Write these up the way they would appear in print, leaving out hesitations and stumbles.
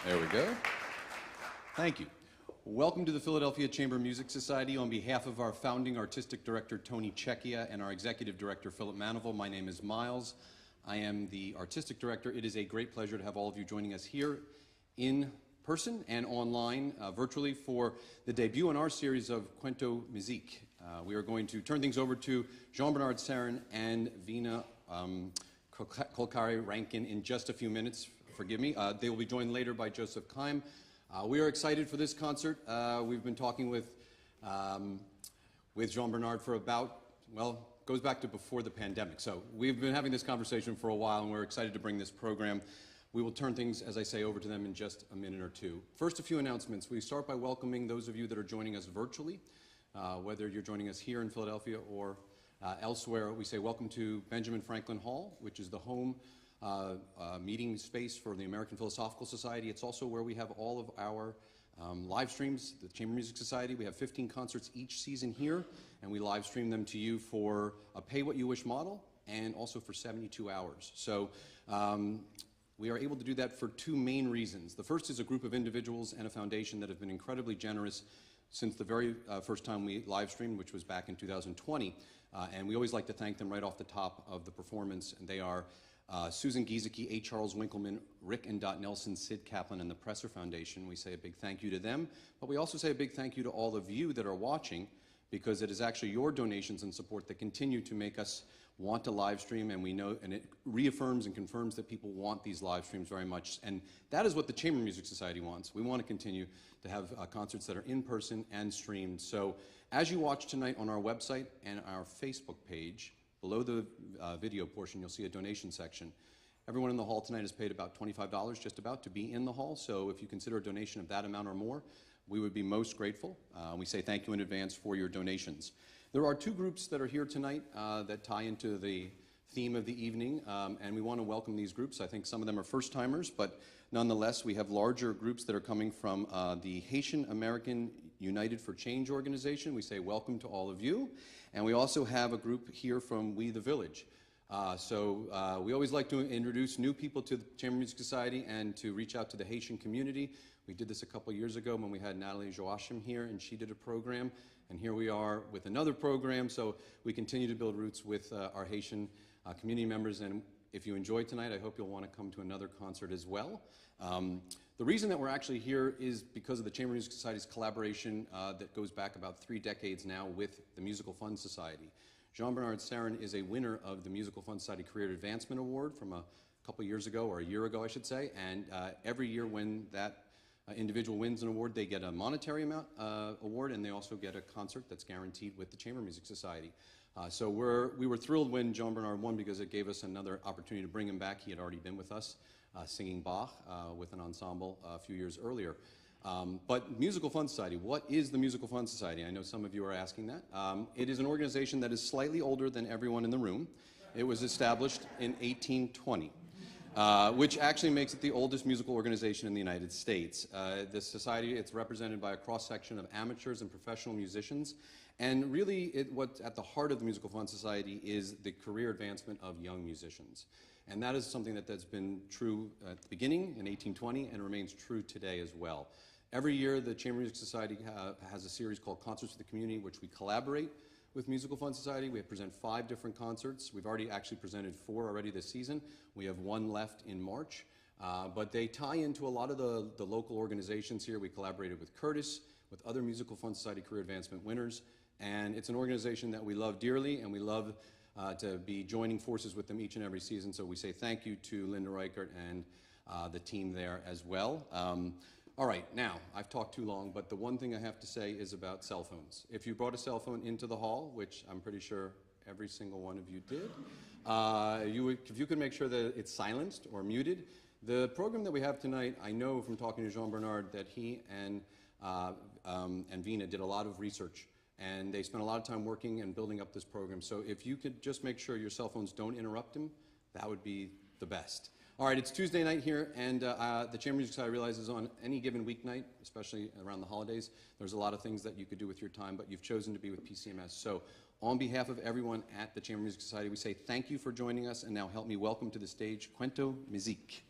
There we go. Thank you. Welcome to the Philadelphia Chamber Music Society. On behalf of our founding artistic director, Tony Cecchia, and our executive director, Philip Manival, my name is Miles. I am the artistic director. It is a great pleasure to have all of you joining us here in person and online, virtually, for the debut in our series of Kuwento Mizik. We are going to turn things over to Bernard Cerin and Veena Kulkarni-Rankin in just a few minutes. Forgive me. They will be joined later by Joseph Keim. We are excited for this concert. We've been talking with Jean-Bernard for about, well, goes back to before the pandemic. So we've been having this conversation for a while, and we're excited to bring this program. We will turn things, as I say, over to them in just a minute or two. First, a few announcements. We start by welcoming those of you that are joining us virtually, whether you're joining us here in Philadelphia or elsewhere. We say welcome to Benjamin Franklin Hall, which is the home meeting space for the American Philosophical Society. It's also where we have all of our live streams, the Chamber Music Society. We have 15 concerts each season here, and we live stream them to you for a pay-what-you-wish model and also for 72 hours. So we are able to do that for two main reasons. The first is a group of individuals and a foundation that have been incredibly generous since the very first time we live streamed, which was back in 2020. And we always like to thank them right off the top of the performance, and they are Susan Giesecke, A. Charles Winkleman, Rick and Dot Nelson, Sid Kaplan, and the Presser Foundation. We say a big thank you to them, but we also say a big thank you to all of you that are watching, because it is actually your donations and support that continue to make us want to live stream, and we know, and it reaffirms and confirms that people want these live streams very much, and that is what the Chamber Music Society wants. We want to continue to have concerts that are in person and streamed. So as you watch tonight on our website and our Facebook page, below the video portion, you'll see a donation section. Everyone in the hall tonight has paid about $25 just about to be in the hall, so if you consider a donation of that amount or more, we would be most grateful. We say thank you in advance for your donations. There are two groups that are here tonight that tie into the theme of the evening, and we want to welcome these groups. I think some of them are first-timers, but nonetheless, we have larger groups that are coming from the Haitian American United for Change organization. We say welcome to all of you. And we also have a group here from We the Village. We always like to introduce new people to the Chamber Music Society and to reach out to the Haitian community. We did this a couple years ago when we had Natalie Joachim here, and she did a program. And here we are with another program. So we continue to build roots with our Haitian community members. And if you enjoy tonight, I hope you'll want to come to another concert as well. The reason that we're actually here is because of the Chamber Music Society's collaboration that goes back about 3 decades now with the Musical Fund Society. Bernard Cerin is a winner of the Musical Fund Society Career Advancement Award from a couple years ago, or a year ago, I should say. And every year when that individual wins an award, they get a monetary amount award, and they also get a concert that's guaranteed with the Chamber Music Society. So we were thrilled when Bernard won, because it gave us another opportunity to bring him back. He had already been with us singing Bach with an ensemble a few years earlier. But Musical Fund Society, what is the Musical Fund Society? I know some of you are asking that. It is an organization that is slightly older than everyone in the room. It was established in 1820. Which actually makes it the oldest musical organization in the United States. This society, it's represented by a cross-section of amateurs and professional musicians. And really, what's at the heart of the Musical Fund Society is the career advancement of young musicians. And that is something that's been true at the beginning in 1820 and remains true today as well. Every year, the Chamber Music Society has a series called Concerts for the Community, which we collaborate with Musical Fund Society. We present 5 different concerts. We've already actually presented 4 already this season. We have 1 left in March. But they tie into a lot of the local organizations here. We collaborated with Curtis, with other Musical Fund Society Career Advancement winners. And it's an organization that we love dearly, and we love to be joining forces with them each and every season. So we say thank you to Linda Reichert and the team there as well. All right, now, I've talked too long, but the one thing I have to say is about cell phones. If you brought a cell phone into the hall, which I'm pretty sure every single one of you did, if you could make sure that it's silenced or muted. The program that we have tonight, I know from talking to Jean-Bernard that he and Veena did a lot of research, and they spent a lot of time working and building up this program. So if you could just make sure your cell phones don't interrupt him, that would be the best. All right, it's Tuesday night here, and the Chamber Music Society realizes on any given weeknight, especially around the holidays, there's a lot of things that you could do with your time, but you've chosen to be with PCMS. So on behalf of everyone at the Chamber Music Society, we say thank you for joining us, and now help me welcome to the stage Kuwento Mizik.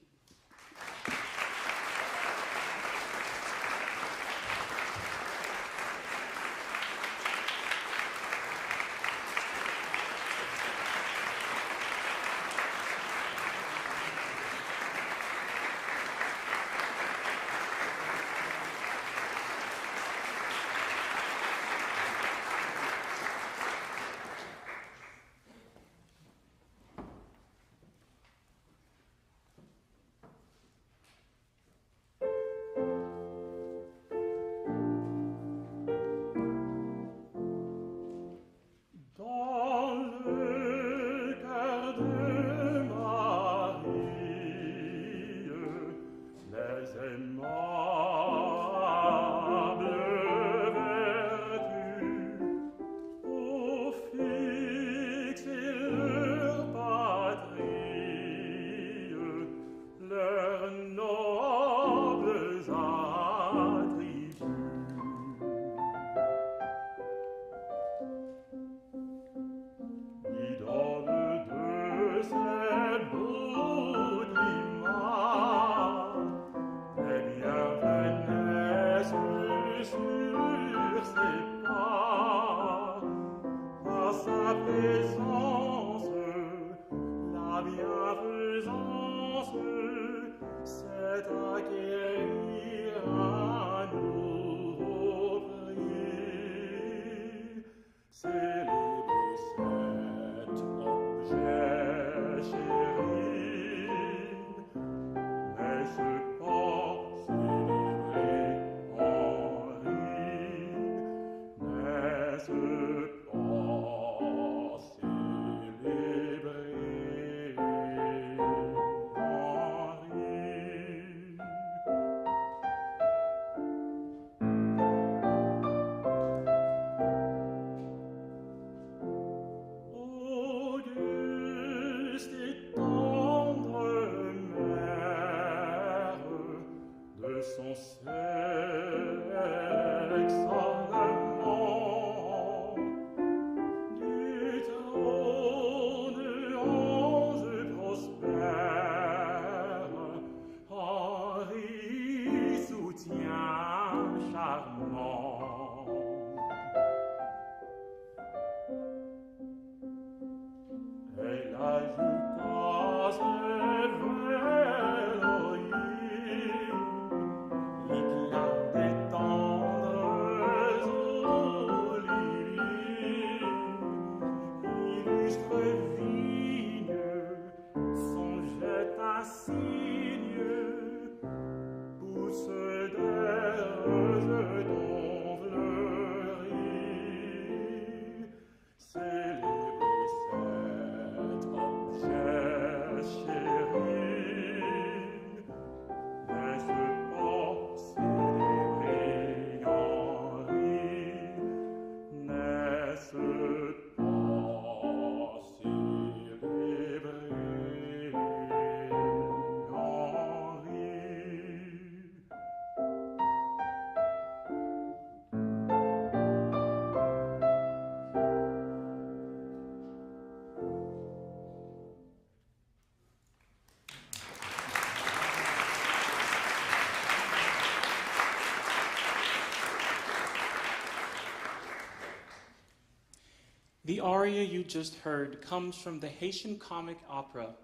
The aria you just heard comes from the Haitian comic opera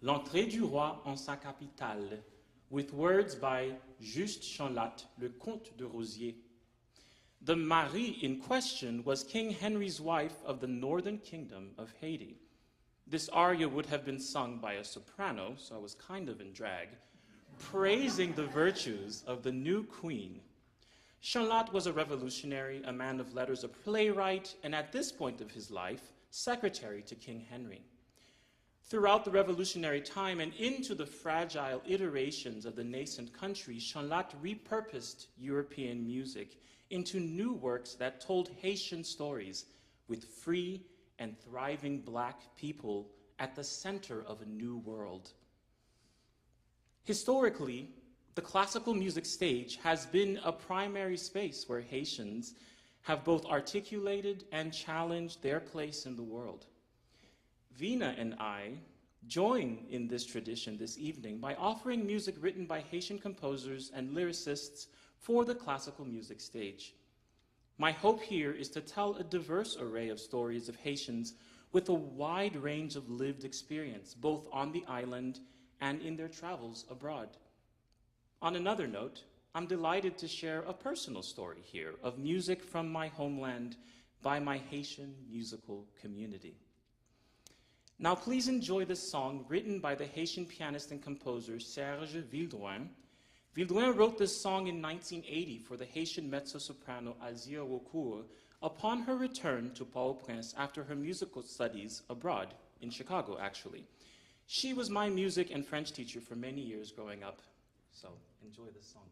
L'Entrée du Roi en sa capitale, with words by Juste Chanlat, le Comte de Rosier. The Marie in question was King Henry's wife of the northern kingdom of Haiti. This aria would have been sung by a soprano, so I was kind of in drag, praising the virtues of the new queen. Chanlat was a revolutionary, a man of letters, a playwright, and at this point of his life, secretary to King Henry. Throughout the revolutionary time and into the fragile iterations of the nascent country, Chanlat repurposed European music into new works that told Haitian stories with free and thriving Black people at the center of a new world. Historically, the classical music stage has been a primary space where Haitians have both articulated and challenged their place in the world. Veena and I join in this tradition this evening by offering music written by Haitian composers and lyricists for the classical music stage. My hope here is to tell a diverse array of stories of Haitians with a wide range of lived experience, both on the island and in their travels abroad. On another note, I'm delighted to share a personal story here of music from my homeland by my Haitian musical community. Now please enjoy this song written by the Haitian pianist and composer Serge Vildouin. Vildouin wrote this song in 1980 for the Haitian mezzo-soprano Azia Wokour upon her return to Port-au-Prince after her musical studies abroad, in Chicago actually. She was my music and French teacher for many years growing up. So enjoy this song.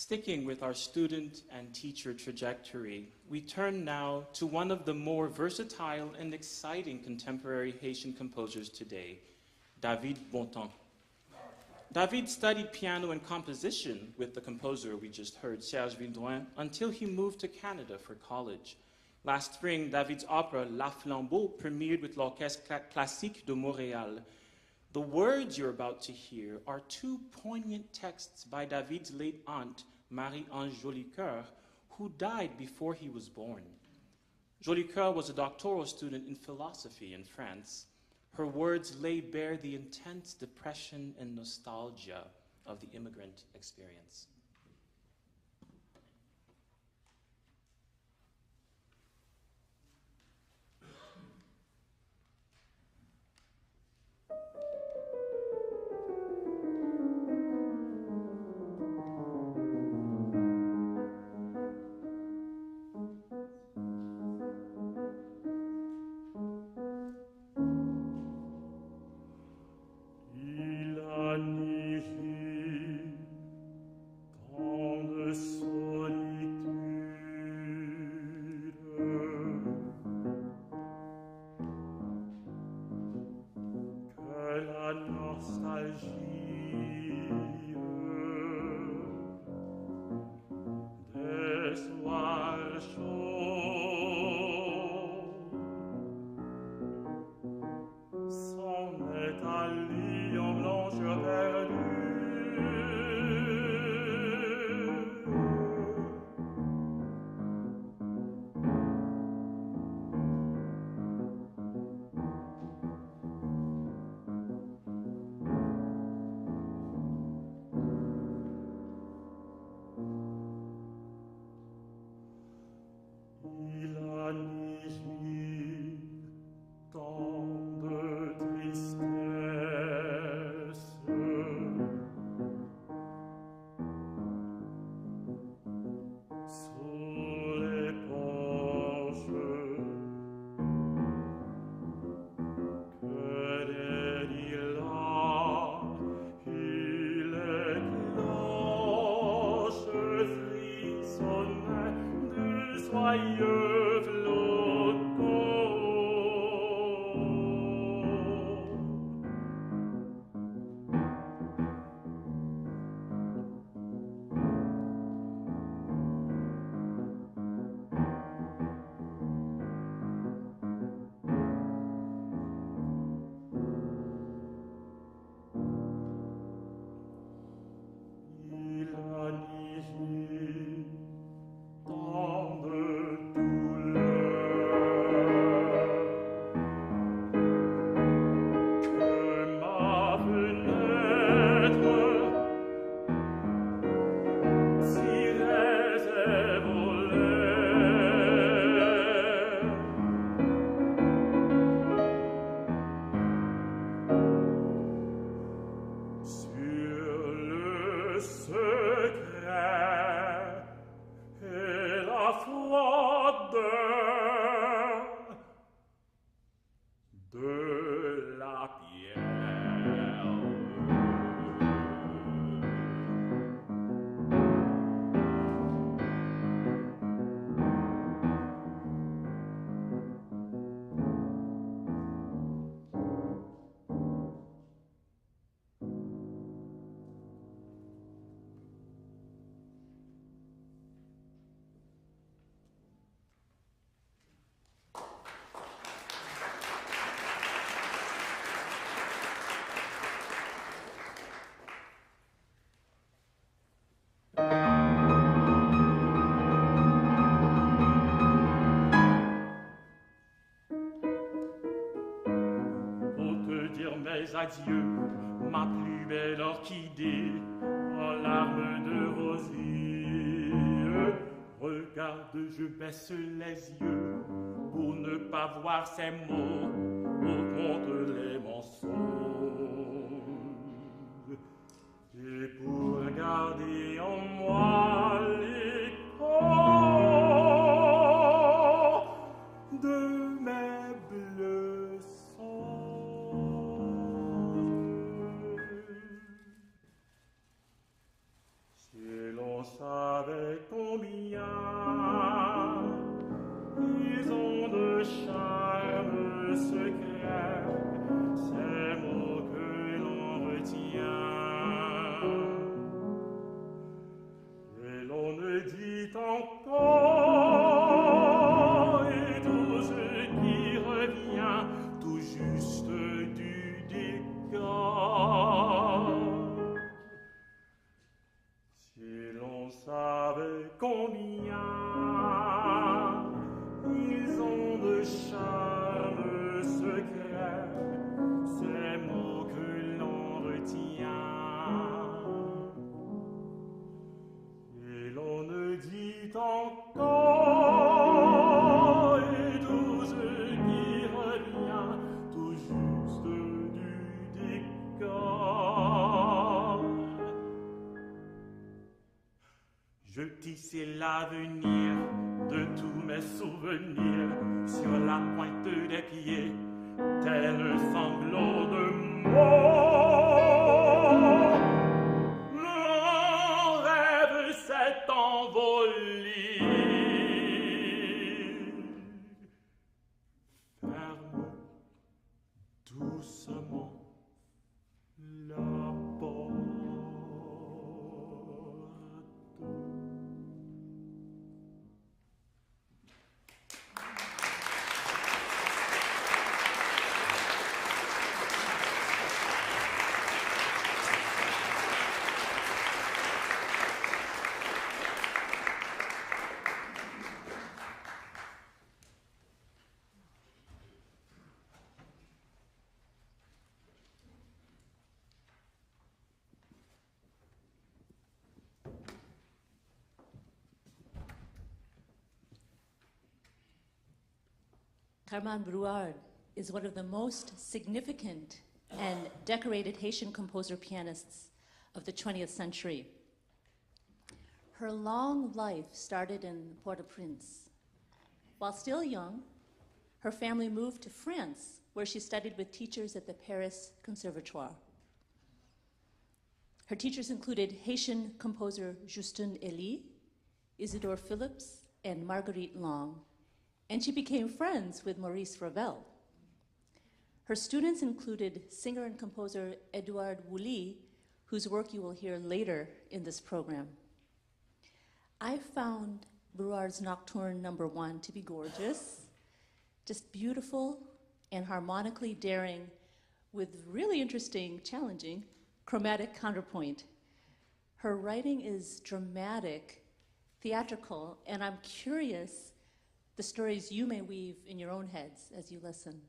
Sticking with our student and teacher trajectory, we turn now to one of the more versatile and exciting contemporary Haitian composers today, David Bontemps. David studied piano and composition with the composer we just heard, Serge Vildouin, until he moved to Canada for college. Last spring, David's opera La Flambeau premiered with l'Orchestre Classique de Montréal. The words you're about to hear are two poignant texts by David's late aunt, Marie-Ange Jolicoeur, who died before he was born. Jolicoeur was a doctoral student in philosophy in France. Her words lay bare the intense depression and nostalgia of the immigrant experience. Adieu, ma plus belle orchidée, en larmes de rosier. Regarde, je baisse les yeux pour ne pas voir ces mots où comptent les mensonges. Et pour garder en moi l'écho de mes bleus songes. Si l'on s'arrête tisser l'avenir de tous mes souvenirs sur la pointe des pieds, tel sanglot de mort. Mon rêve s'est envolé. Ferme doucement la porte. Carmen Brouard is one of the most significant and decorated Haitian composer-pianists of the 20th century. Her long life started in Port-au-Prince. While still young, her family moved to France, where she studied with teachers at the Paris Conservatoire. Her teachers included Haitian composer Justin Elie, Isidore Phillips, and Marguerite Long, and she became friends with Maurice Ravel. Her students included singer and composer Edouard Woolley, whose work you will hear later in this program. I found Brouard's Nocturne No. 1 to be gorgeous, just beautiful and harmonically daring, with really interesting, challenging, chromatic counterpoint. Her writing is dramatic, theatrical, and I'm curious the stories you may weave in your own heads as you listen.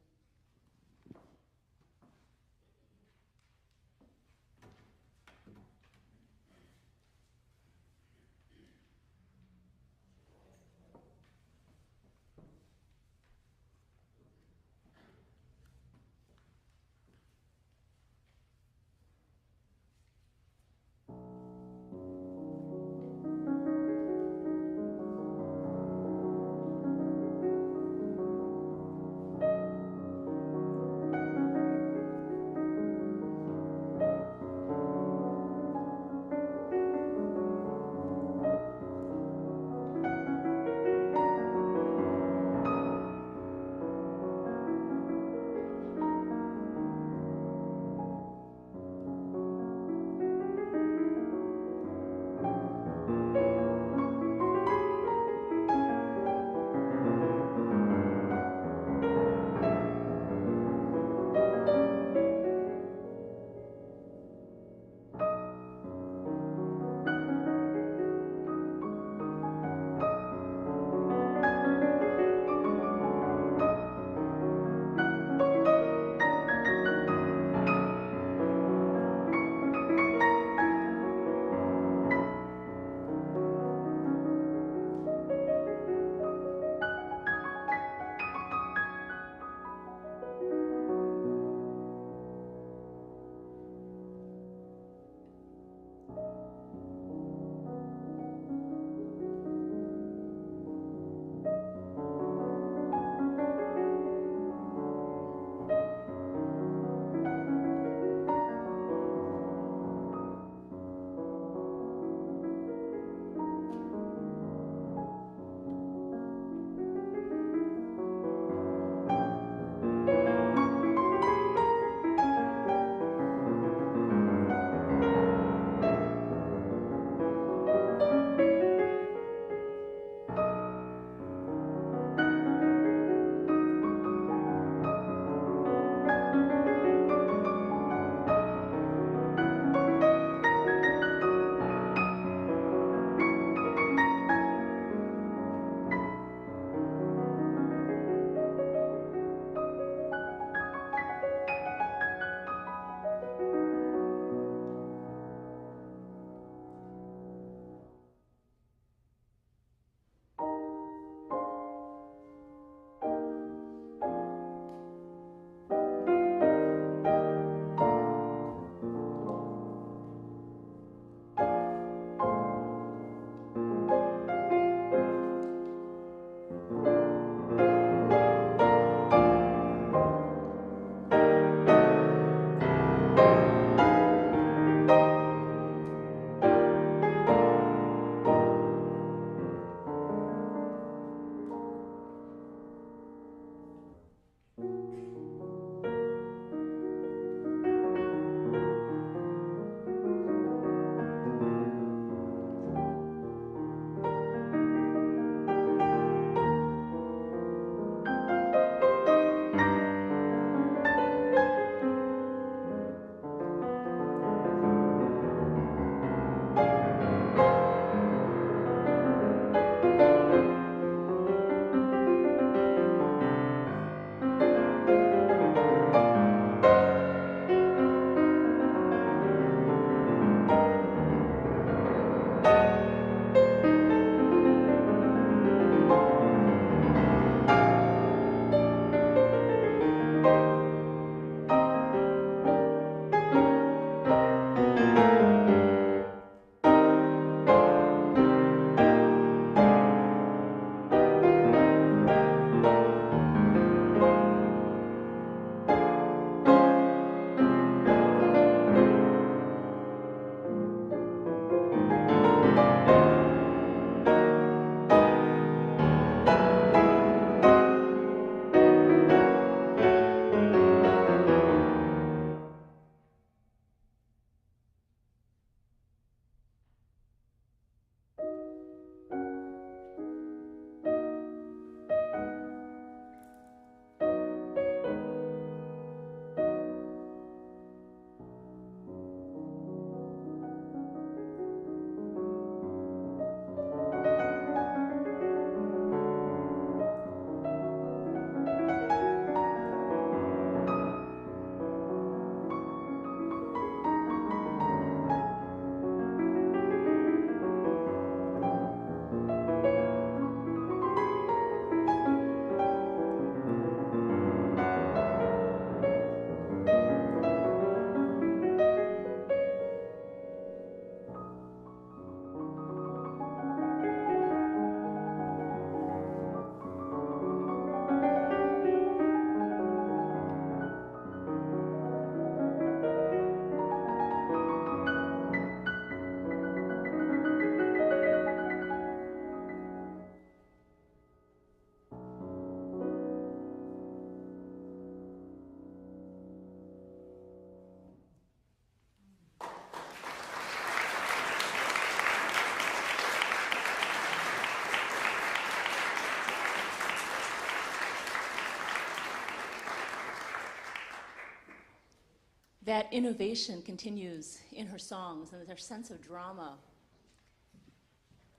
that innovation continues in her songs and their sense of drama.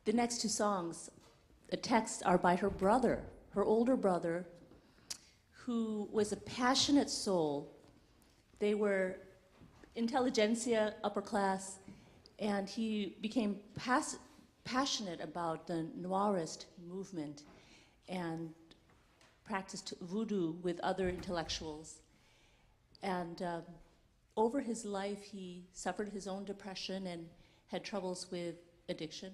The next two songs, the texts are by her brother, her older brother, who was a passionate soul. They were intelligentsia, upper class, and he became passionate about the Noirist movement and practiced voodoo with other intellectuals. And over his life, he suffered his own depression and had troubles with addiction.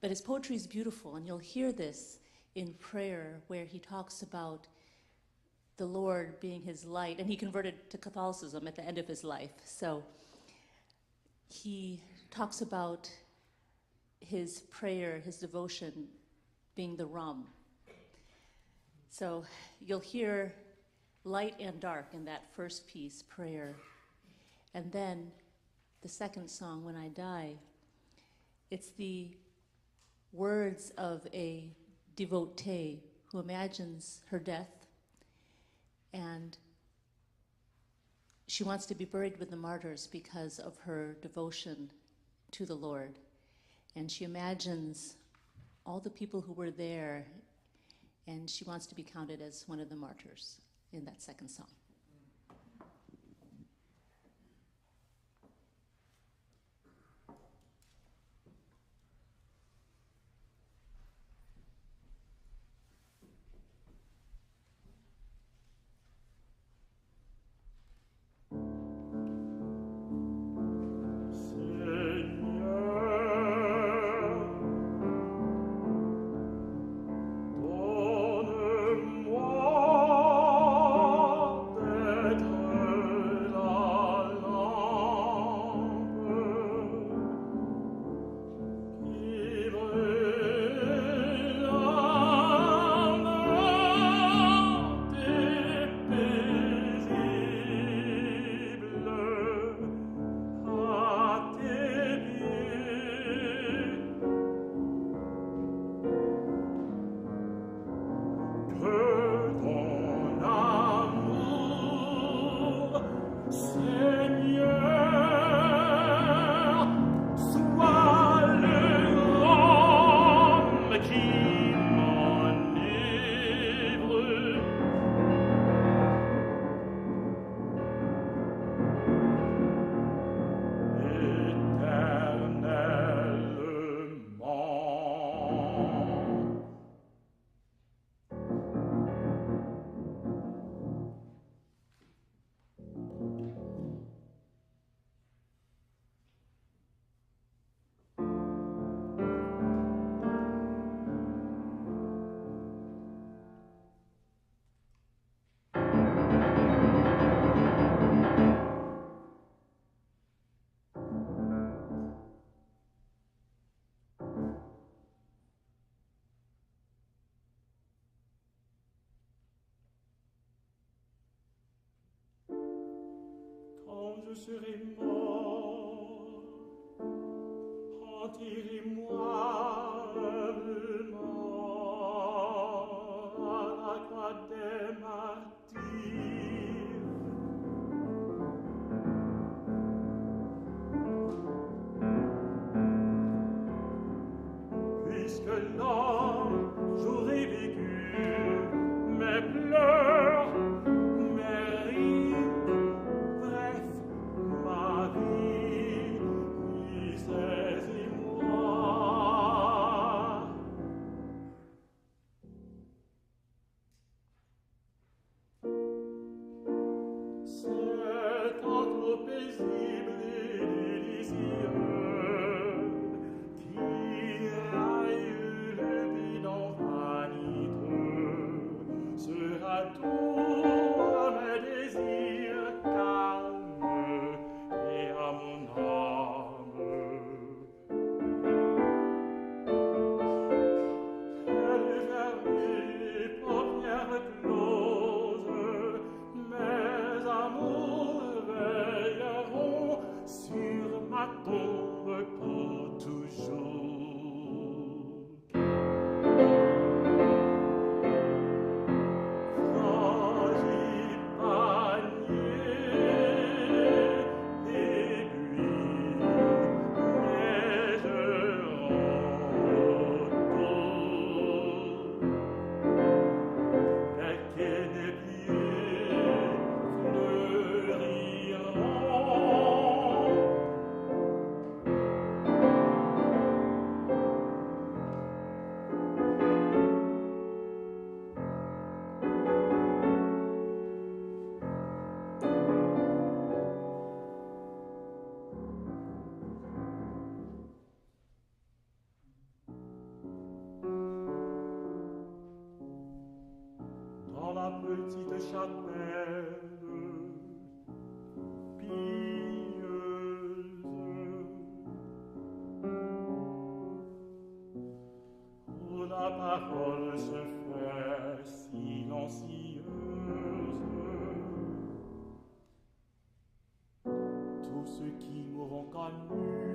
But his poetry is beautiful, and you'll hear this in prayer, where he talks about the Lord being his light, and he converted to Catholicism at the end of his life. So he talks about his prayer, his devotion, being the rum. So you'll hear light and dark in that first piece, prayer. And then the second song, When I Die, it's the words of a devotee who imagines her death, and she wants to be buried with the martyrs because of her devotion to the Lord. And she imagines all the people who were there, and she wants to be counted as one of the martyrs in that second song. Je serai mort, enterrez-moi humblement à la croix des martyrs. Puisque là j'aurais vécu mes pleurs, mes rires, bref, ma vie, saisis-moi. chapelle pieuse, où la parole se fait silencieuse. Tous ceux qui m'auront connu,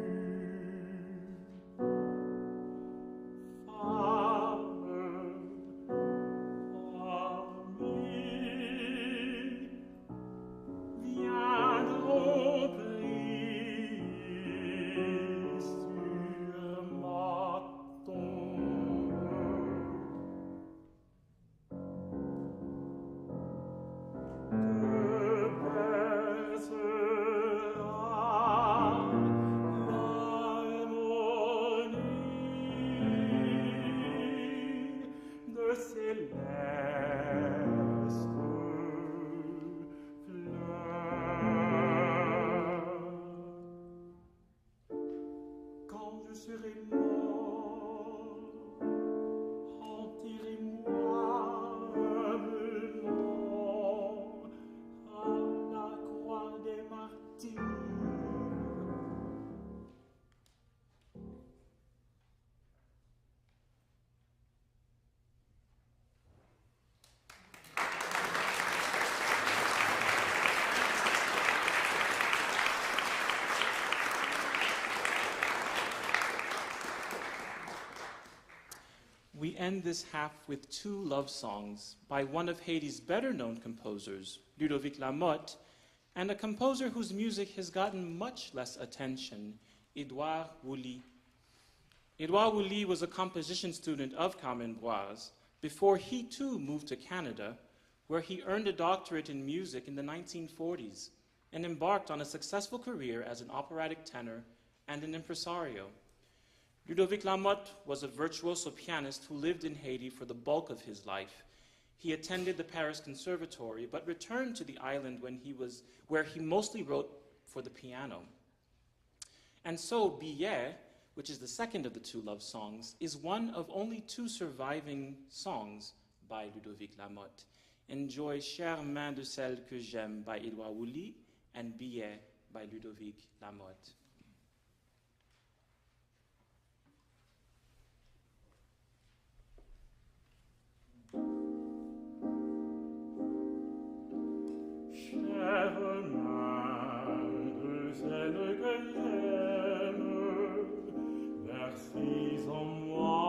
We end this half with two love songs by one of Haiti's better-known composers, Ludovic Lamotte, and a composer whose music has gotten much less attention, Edouard Woolley. Edouard Woolley was a composition student of Carmen Boise before he too moved to Canada, where he earned a doctorate in music in the 1940s and embarked on a successful career as an operatic tenor and an impresario. Ludovic Lamotte was a virtuoso pianist who lived in Haiti for the bulk of his life. He attended the Paris Conservatory, but returned to the island where he mostly wrote for the piano. And so Billet, which is the second of the two love songs, is one of only two surviving songs by Ludovic Lamotte. Enjoy Chère main de celle que j'aime by Edouard Woolley and Billet by Ludovic Lamotte. Chère main de celle que j'aime, versez en moi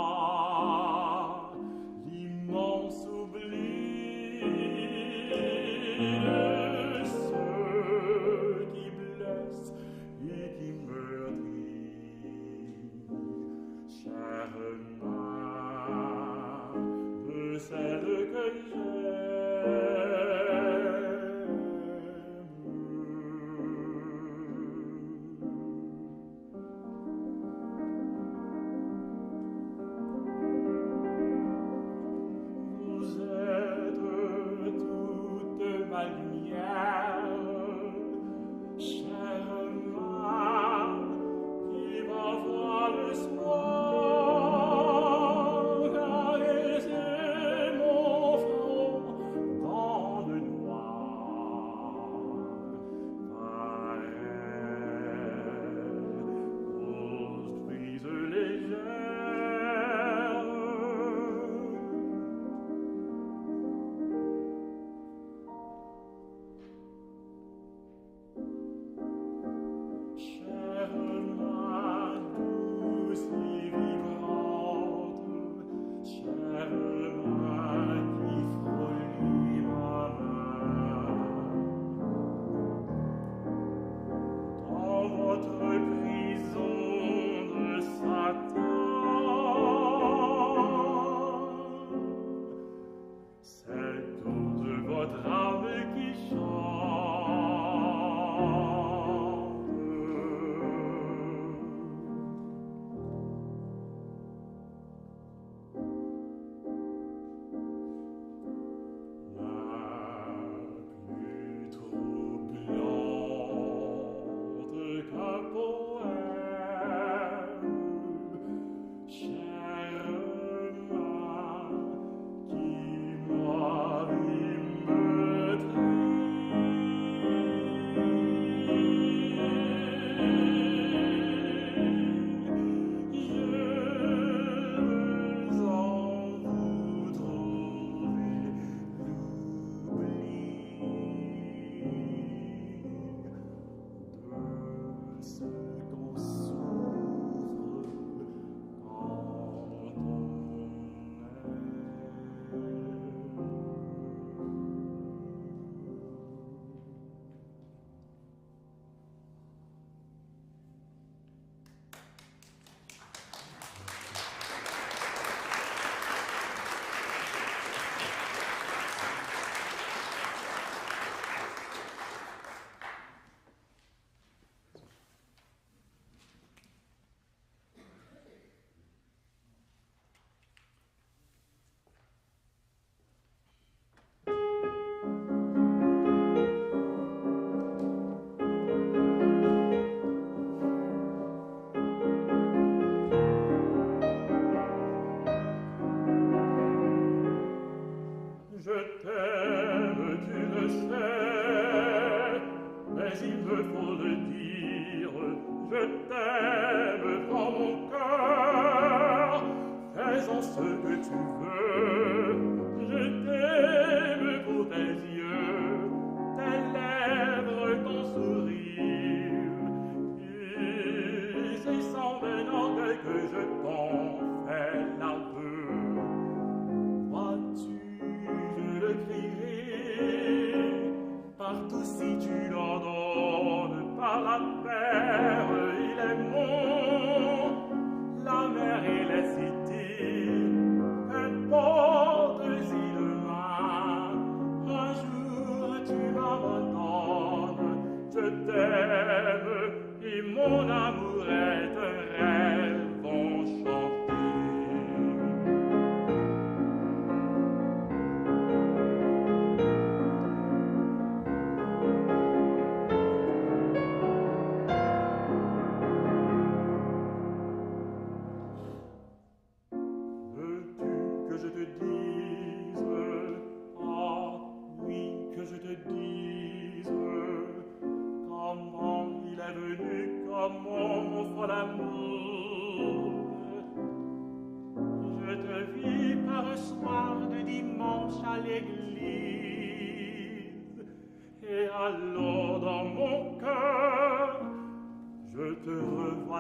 l'immense oubli de ceux qui blessent et qui meurtrissent. Chère main de celle que j'aime.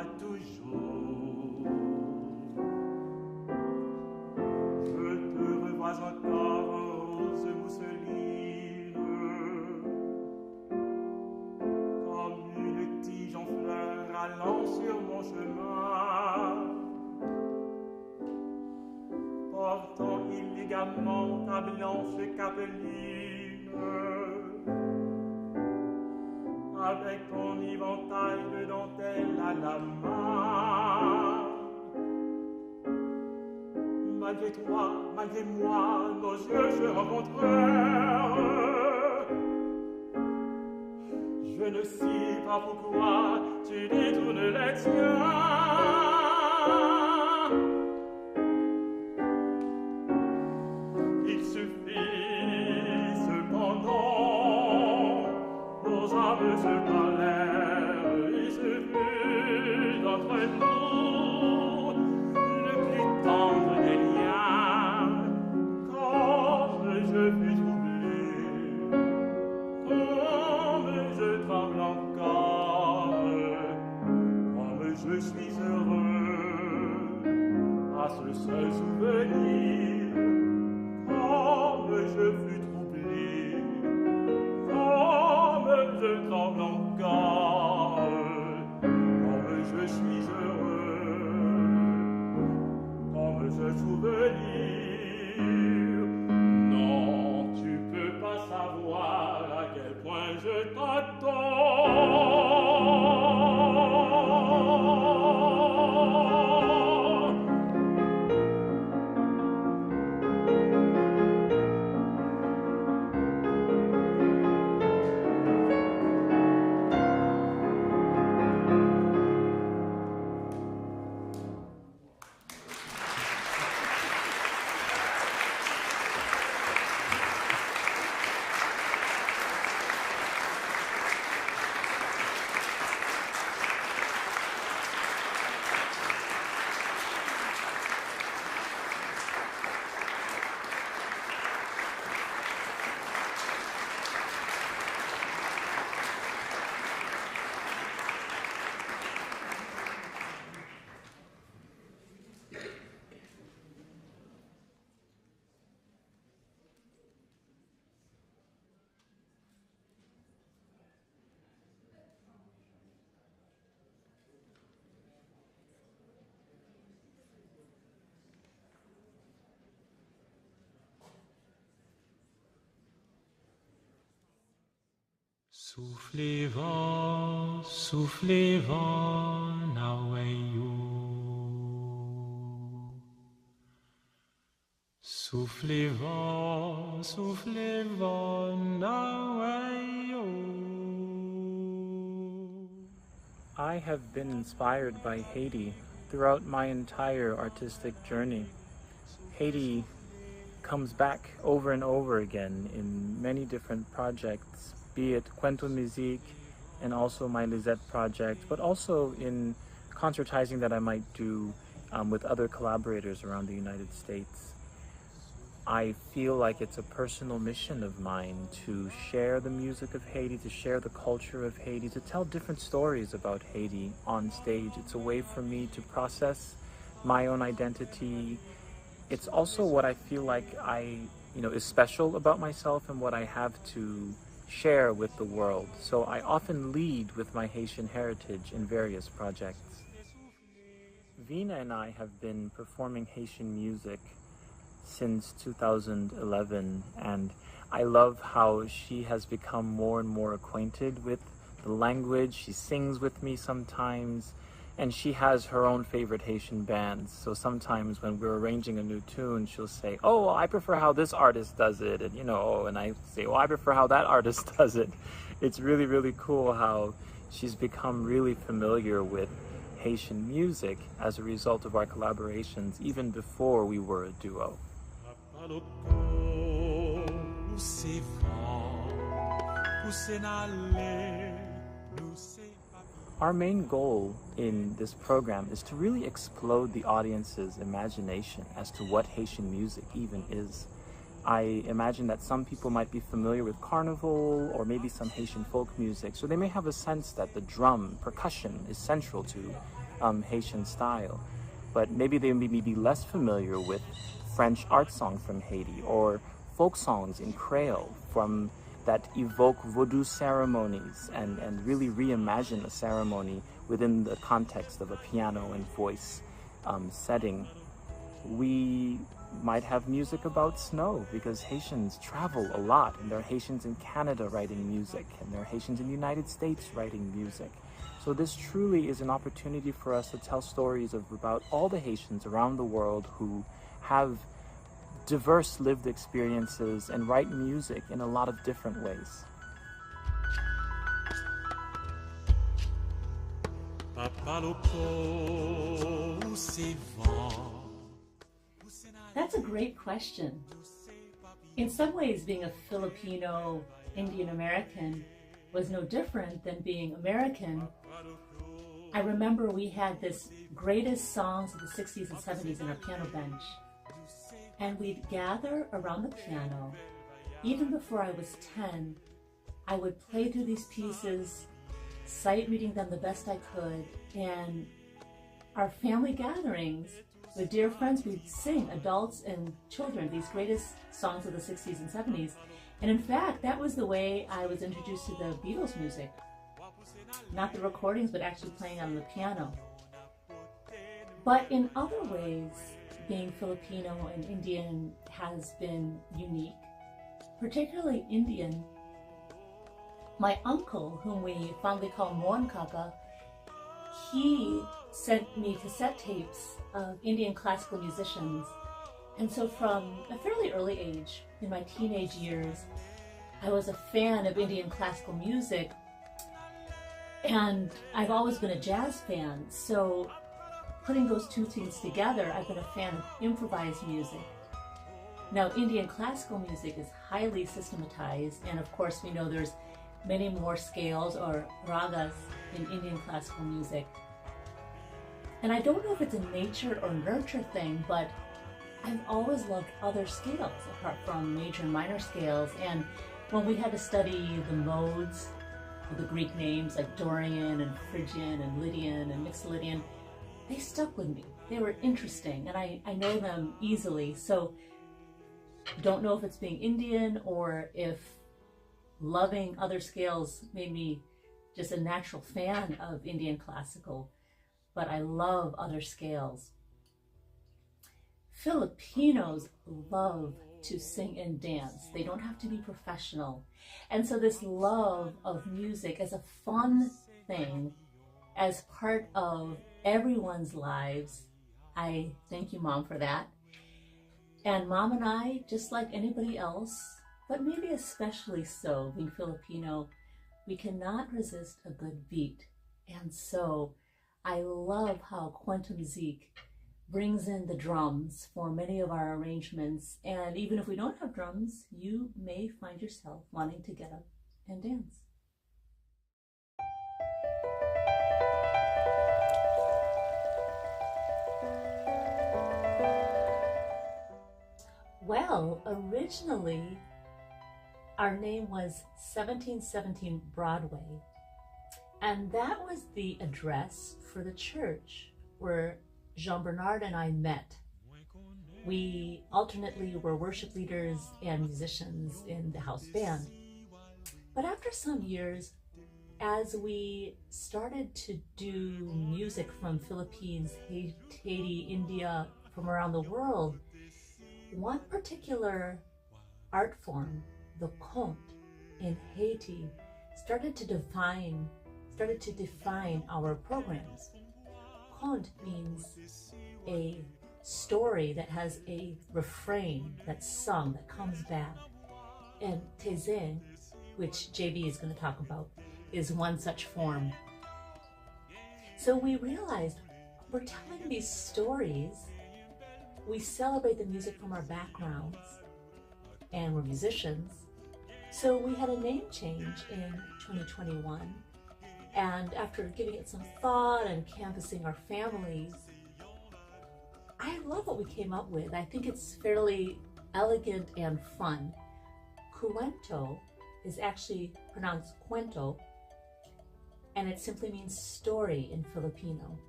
pas toujours. Je te revois encore en rose mousseline, comme une tige en fleurs allant sur mon chemin, portant illégalement ta blanche capeline, avec ton éventail de dentelle à la main. Malgré toi, malgré moi, nos yeux se rencontrèrent. Je ne sais pas pourquoi tu détournes les tiens. Il suffit cependant, nos âmes se parlèrent, il se fut entre nous le plus tendre des liens. Comme je fus troublé, comme je tremble encore, comme je suis heureux à ce seul souvenir. Comme je fus troublé, comme je tremble encore, comme je suis heureux, comme ce souvenir. Non, tu peux pas savoir à quel point je t'adore. Soufflez vent, naweyo. Soufflez vent, naweyo. I have been inspired by Haiti throughout my entire artistic journey. Haiti comes back over and over again in many different projects, be it Kuwento Mizik and also my Lisette project, but also in concertizing that I might do with other collaborators around the United States. I feel like it's a personal mission of mine to share the music of Haiti, to share the culture of Haiti, to tell different stories about Haiti on stage. It's a way for me to process my own identity. It's also what I feel like is special about myself and what I have to share with the world. So I often lead with my Haitian heritage in various projects. Veena and I have been performing Haitian music since 2011, and I love how she has become more and more acquainted with the language. She sings with me sometimes, and she has her own favorite Haitian bands. So sometimes when we're arranging a new tune, she'll say, "Oh, I prefer how this artist does it," and and I say, "Oh, I prefer how that artist does it." It's really, really cool how she's become really familiar with Haitian music as a result of our collaborations, even before we were a duo. Our main goal in this program is to really explode the audience's imagination as to what Haitian music even is. I imagine that some people might be familiar with carnival or maybe some Haitian folk music, so they may have a sense that the drum, percussion, is central to Haitian style. But maybe they may be less familiar with French art song from Haiti, or folk songs in Creole that evoke Vodou ceremonies and really reimagine a ceremony within the context of a piano and voice setting. We might have music about snow, because Haitians travel a lot, and there are Haitians in Canada writing music, and there are Haitians in the United States writing music. So this truly is an opportunity for us to tell stories about all the Haitians around the world who have diverse lived experiences and write music in a lot of different ways. That's a great question. In some ways, being a Filipino Indian American was no different than being American. I remember we had this greatest songs of the 60s and 70s in our piano bench. And we'd gather around the piano. Even before I was 10, I would play through these pieces, sight reading them the best I could, and our family gatherings with dear friends, we'd sing, adults and children, these greatest songs of the 60s and 70s. And in fact, that was the way I was introduced to the Beatles music. Not the recordings, but actually playing on the piano. But in other ways, being Filipino and Indian has been unique, particularly Indian. My uncle, whom we fondly call Moan Kaka, he sent me cassette tapes of Indian classical musicians. And so from a fairly early age, in my teenage years, I was a fan of Indian classical music. And I've always been a jazz fan. So putting those two things together, I've been a fan of improvised music. Now, Indian classical music is highly systematized, and of course we know there's many more scales or ragas in Indian classical music. And I don't know if it's a nature or nurture thing, but I've always loved other scales apart from major and minor scales. And when we had to study the modes of the Greek names like Dorian and Phrygian and Lydian and Mixolydian, they stuck with me. They were interesting, and I know them easily. So don't know if it's being Indian or if loving other scales made me just a natural fan of Indian classical, but I love other scales. Filipinos love to sing and dance. They don't have to be professional. And so this love of music as a fun thing, as part of everyone's lives, I thank you, Mom, for that. And Mom and I, just like anybody else, but maybe especially so, being Filipino, we cannot resist a good beat. And so I love how Kuwento Mizik brings in the drums for many of our arrangements. And even if we don't have drums, you may find yourself wanting to get up and dance. Well, originally, our name was 1717 Broadway, and that was the address for the church where Jean Bernard and I met. We alternately were worship leaders and musicians in the house band. But after some years, as we started to do music from Philippines, Haiti, India, from around the world, one particular art form, the conte in Haiti, started to define our programs. Conte means a story that has a refrain that's sung, that comes back. And teze, which JB is going to talk about, is one such form. So we realized we're telling these stories. We celebrate the music from our backgrounds, and we're musicians. So we had a name change in 2021, and after giving it some thought and canvassing our families, I love what we came up with. I think it's fairly elegant and fun. Kuwento is actually pronounced cuento, and it simply means story in Filipino.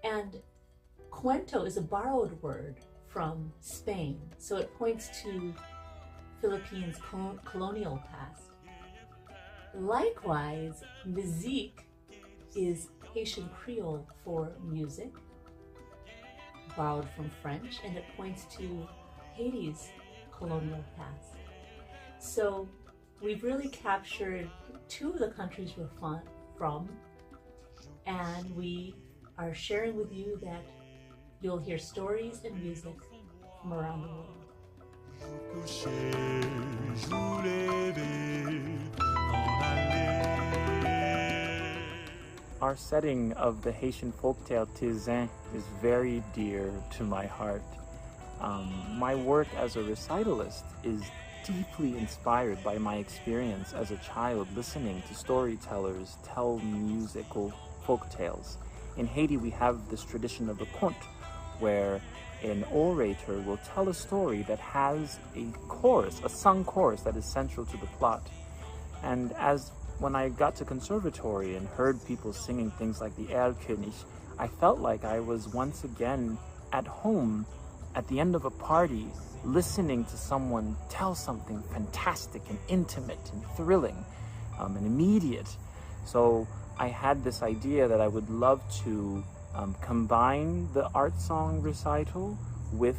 And Kuwento is a borrowed word from Spain, so it points to Philippines' colonial past. Likewise, Mizik is Haitian Creole for music, borrowed from French, and it points to Haiti's colonial past. So we've really captured two of the countries we're from, and we are sharing with you that you'll hear stories and music from around the world. Our setting of the Haitian folktale Tizin is very dear to my heart. My work as a recitalist is deeply inspired by my experience as a child listening to storytellers tell musical folktales. In Haiti, we have this tradition of the conte, where an orator will tell a story that has a chorus, a sung chorus that is central to the plot. And when I got to conservatory and heard people singing things like the Erlkönig, I felt like I was once again at home at the end of a party, listening to someone tell something fantastic and intimate and thrilling and immediate. So I had this idea that I would love to combine the art song recital with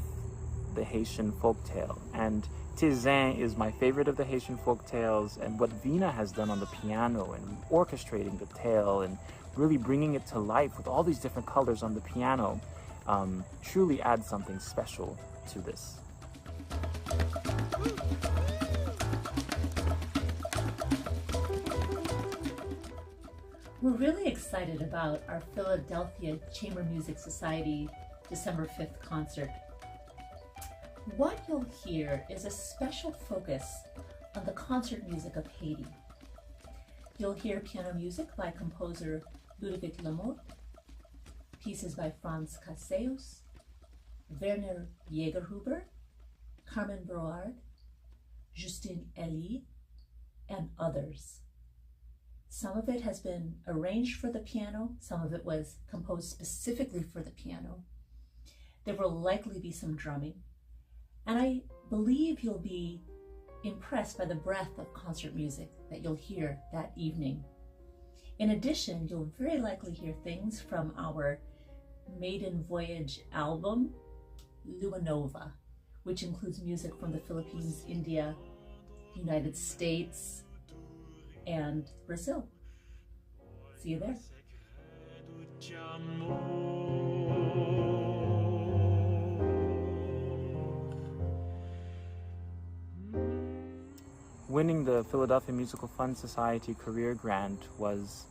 the Haitian folktale. And Tizin is my favorite of the Haitian folktales, and what Veena has done on the piano and orchestrating the tale and really bringing it to life with all these different colors on the piano truly adds something special to this. We're really excited about our Philadelphia Chamber Music Society December 5th concert. What you'll hear is a special focus on the concert music of Haiti. You'll hear piano music by composer Ludovic Lamotte, pieces by Franz Caseus, Werner Jägerhuber, Carmen Broard, Justine Elie, and others. Some of it has been arranged for the piano, some of it was composed specifically for the piano. There will likely be some drumming, and I believe you'll be impressed by the breadth of concert music that you'll hear that evening. In addition, you'll very likely hear things from our Maiden Voyage album, Luminova, which includes music from the Philippines, India, United States, and Brazil. See you there. Winning the Philadelphia Musical Fund Society Career Grant was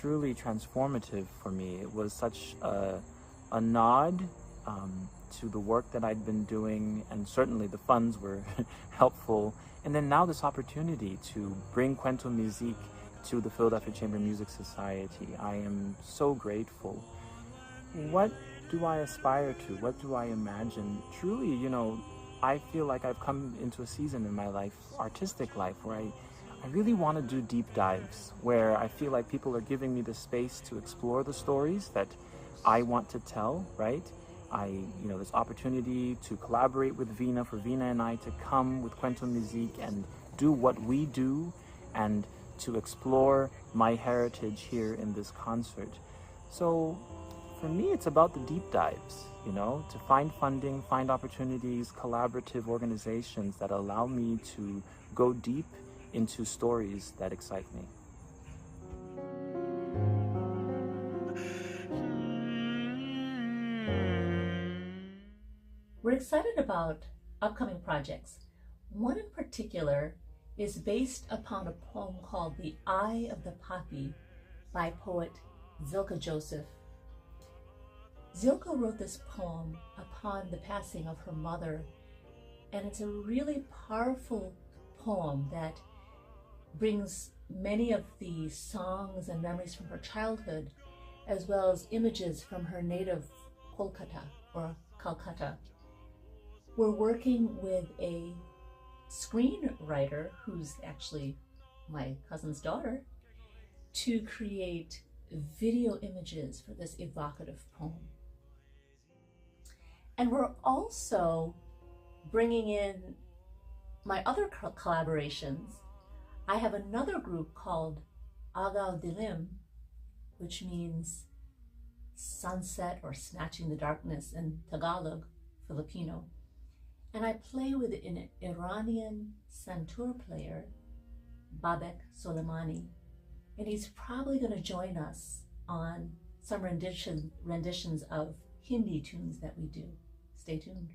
truly transformative for me. It was such a nod to the work that I'd been doing, and certainly the funds were helpful. And then now this opportunity to bring Kuwento Mizik to the Philadelphia Chamber Music Society. I am so grateful. What do I aspire to? What do I imagine? Truly, I feel like I've come into a season in my life, artistic life, where I really want to do deep dives, where I feel like people are giving me the space to explore the stories that I want to tell, right? This opportunity to collaborate with Veena, for Veena and I to come with Kuwento Mizik and do what we do and to explore my heritage here in this concert. So for me, it's about the deep dives, to find funding, find opportunities, collaborative organizations that allow me to go deep into stories that excite me. We're excited about upcoming projects. One in particular is based upon a poem called The Eye of the Poppy by poet Zilka Joseph. Zilka wrote this poem upon the passing of her mother, and it's a really powerful poem that brings many of the songs and memories from her childhood, as well as images from her native Kolkata or Calcutta. We're working with a screenwriter, who's actually my cousin's daughter, to create video images for this evocative poem. And we're also bringing in my other collaborations. I have another group called Agaw Dilim, which means sunset or snatching the darkness in Tagalog, Filipino. And I play with an Iranian santur player, Babek Soleimani, and he's probably going to join us on some renditions of Hindi tunes that we do. Stay tuned.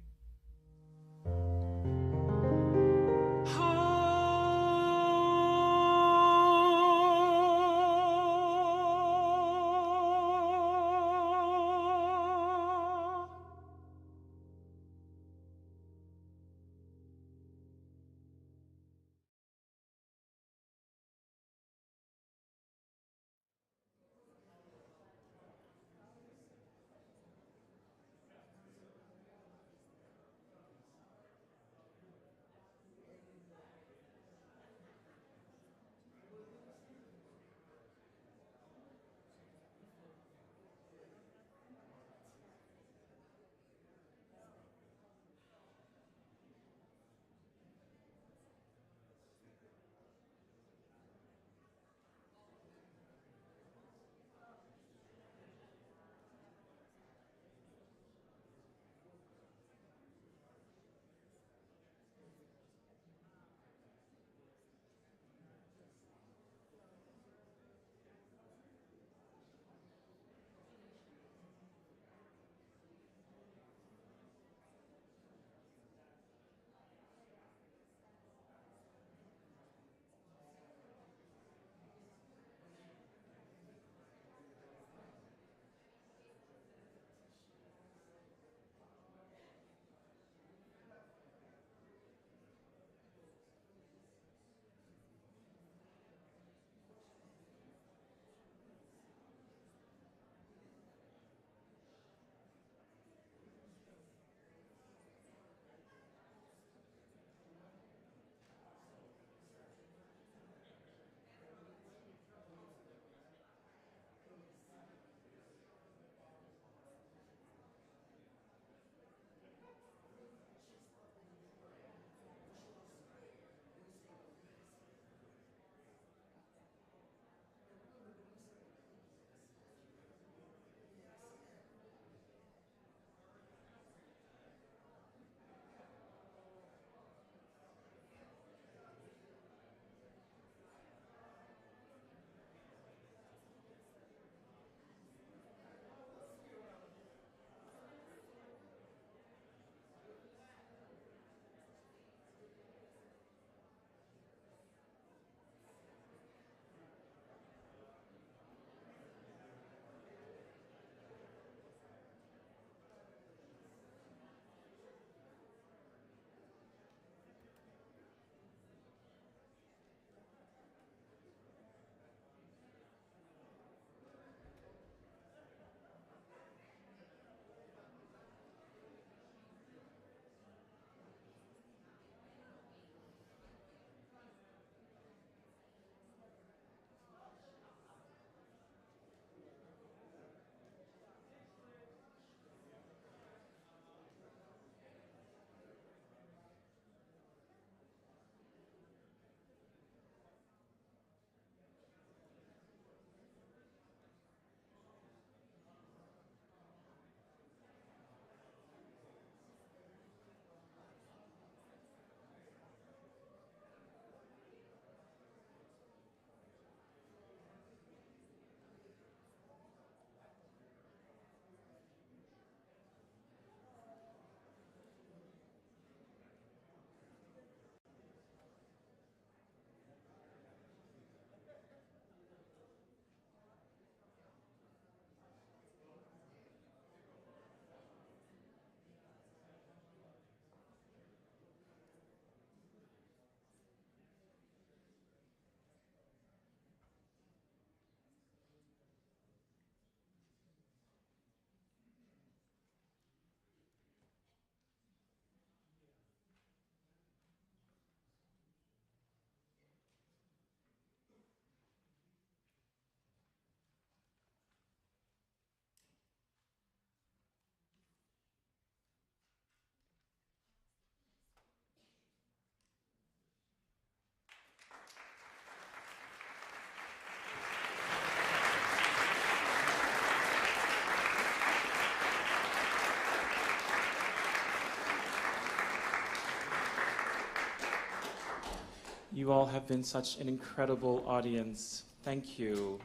You all have been such an incredible audience. Thank you.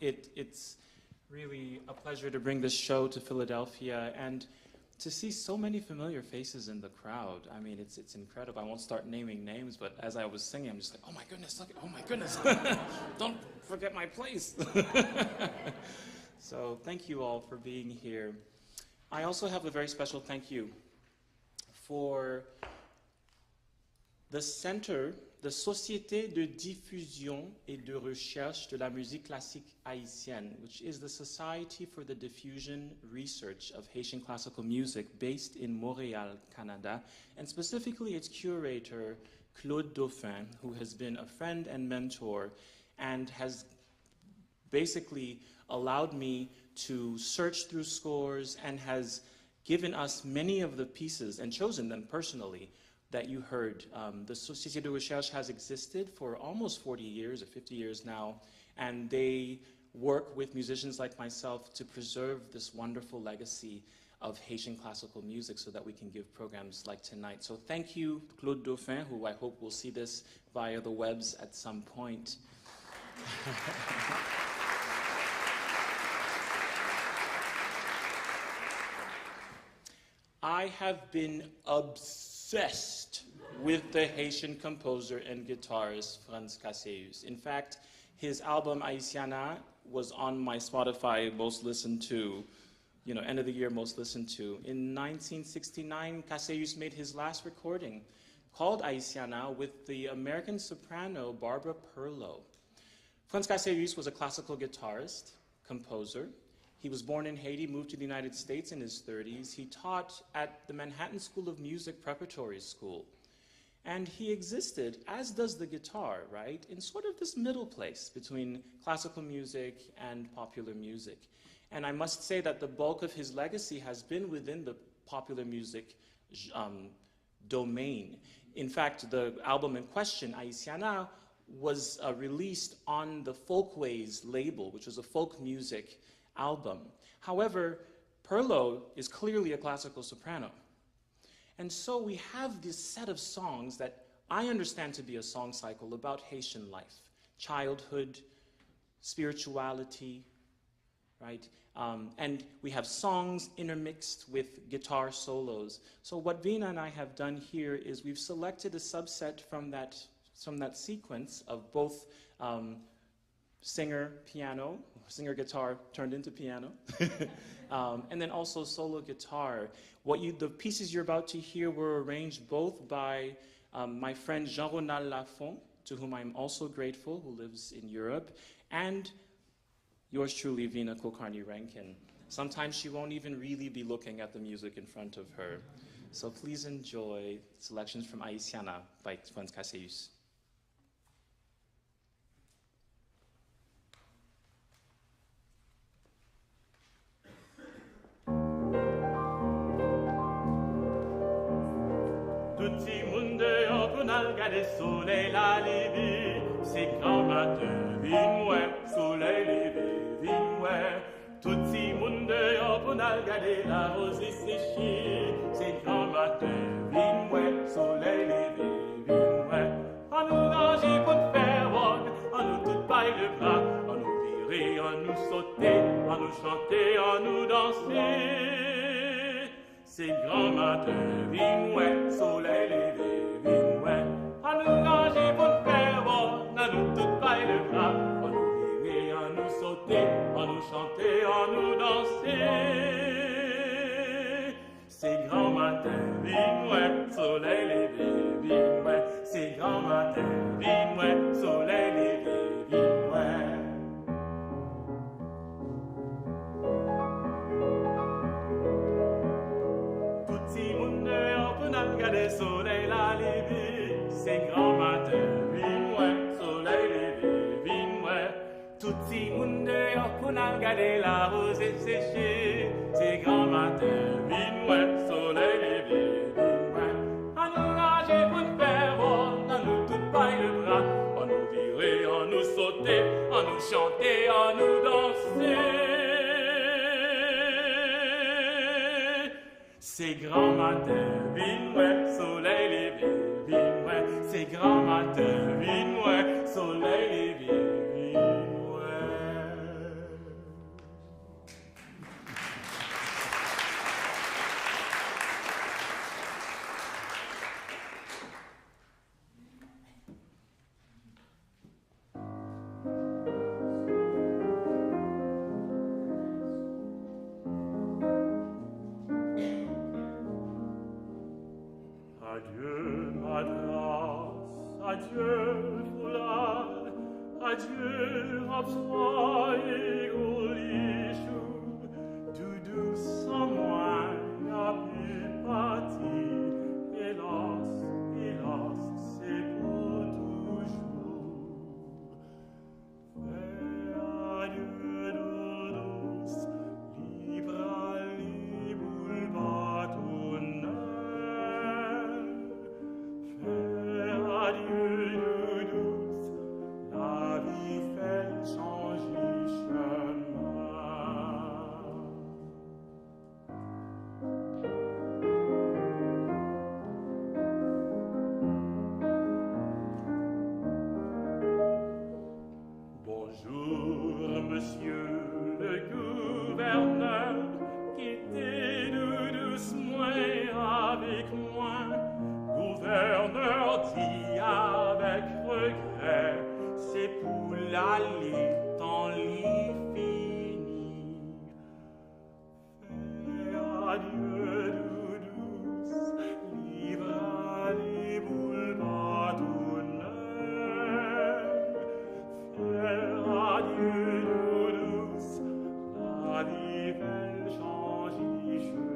It's really a pleasure to bring this show to Philadelphia and to see so many familiar faces in the crowd. I mean, it's incredible. I won't start naming names, but as I was singing, I'm just like, oh my goodness, look, oh my goodness. Don't forget my place. So thank you all for being here. I also have a very special thank you for the Center, the Société de Diffusion et de Recherche de la Musique Classique Haïtienne, which is the Society for the Diffusion Research of Haitian Classical Music based in Montreal, Canada, and specifically its curator, Claude Dauphin, who has been a friend and mentor and has basically allowed me to search through scores and has given us many of the pieces and chosen them personally that you heard. The Société de Recherche has existed for almost 40 years or 50 years now, and they work with musicians like myself to preserve this wonderful legacy of Haitian classical music so that we can give programs like tonight. So thank you, Claude Dauphin, who I hope will see this via the webs at some point. I have been obsessed with the Haitian composer and guitarist Franz Caseus. In fact, his album Haitiana was on my Spotify most listened to, end of the year most listened to. In 1969, Caseus made his last recording called Haitiana with the American soprano Barbara Perlow. Franz Caseus was a classical guitarist, composer. He was born in Haiti, moved to the United States in his 30s. He taught at the Manhattan School of Music Preparatory School. And he existed, as does the guitar, right, in sort of this middle place between classical music and popular music. And I must say that the bulk of his legacy has been within the popular music domain. In fact, the album in question, Haitiana, was released on the Folkways label, which was a folk music album. However, Perlow is clearly a classical soprano. And so we have this set of songs that I understand to be a song cycle about Haitian life, childhood, spirituality, right? And we have songs intermixed with guitar solos. So what Veena and I have done here is we've selected a subset from that sequence of both singer guitar turned into piano, and then also solo guitar. The pieces you're about to hear were arranged both by my friend Jean-Ronald Lafont, to whom I'm also grateful, who lives in Europe, and yours truly, Veena Kulkarni-Rankin. Sometimes she won't even really be looking at the music in front of her. So please enjoy selections from Haitiana by Franz Caseus. Tutti monde opponal gade soleil la levé, c'est grand matin, vin ouais, soleil levé, vin ouais. Tutti monde opponal gade la rose séchée, c'est grand matin, vin ouais, soleil levé, vin ouais. On nous danger pour nous faire vogue, on nous tout baille le bras, on nous virer, on nous sauter, on nous chanter, on nous danser. C'est grand matin, vin ouais, soleil levé, vin ouais. À nous nager pour nous faire bon, à nous tout bailler le bras, à nous virer, à nous sauter, à nous chanter, à nous danser. C'est grand matin, vin ouais, soleil levé, vin ouais. C'est grand matin, vin ouais, soleil levé, vin ouais. Regardez soleil la levé, c'est grand matin, vin ouais, soleil levé, vin ouais. Tout si monde dehors pour nous regarder la rose séchée, c'est grand matin, vin ouais, soleil levé, vin ouais. À nous nager pour nous faire bon, à nous tout bailler le bras, à nous virer, à nous sauter, à nous chanter, à nous danser. C'est grand matin, vin ouais, soleil levé, vin ouais. C'est grand matin, Adieu, foulard, adieu, abstrait, golichou, doudou sans moi, a pu partir, hélas, hélas, c'est pour toujours. Fais adieu, douce, libra, liboul, bâtonnet. Fais adieu, douce, la vie fait changer chemin. Bonjour, monsieur le gouverneur, quittez nous doucement avec moi. Gouverneur dit avec regret, c'est pour l'aller dans l'infini. Fais adieu, douce, libre à les boulevards d'honneur. Fais adieu, douce, la vie belle change chemin.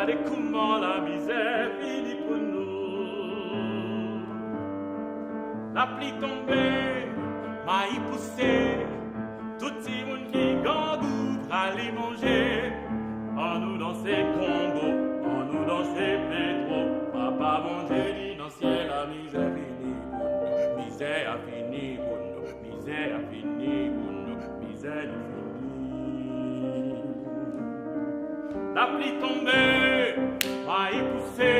regardez comment la misère finit pour nous. La pluie tombée, maïs poussé, tout le monde qui gangou aller manger. En nous dans ces Congo, en nous dans ces pétro, papa manger dit dans ciel la misère finie pour nous, misère a fini pour nous, misère a fini pour nous, misère a fini. La pluie tombée, maïs poussé,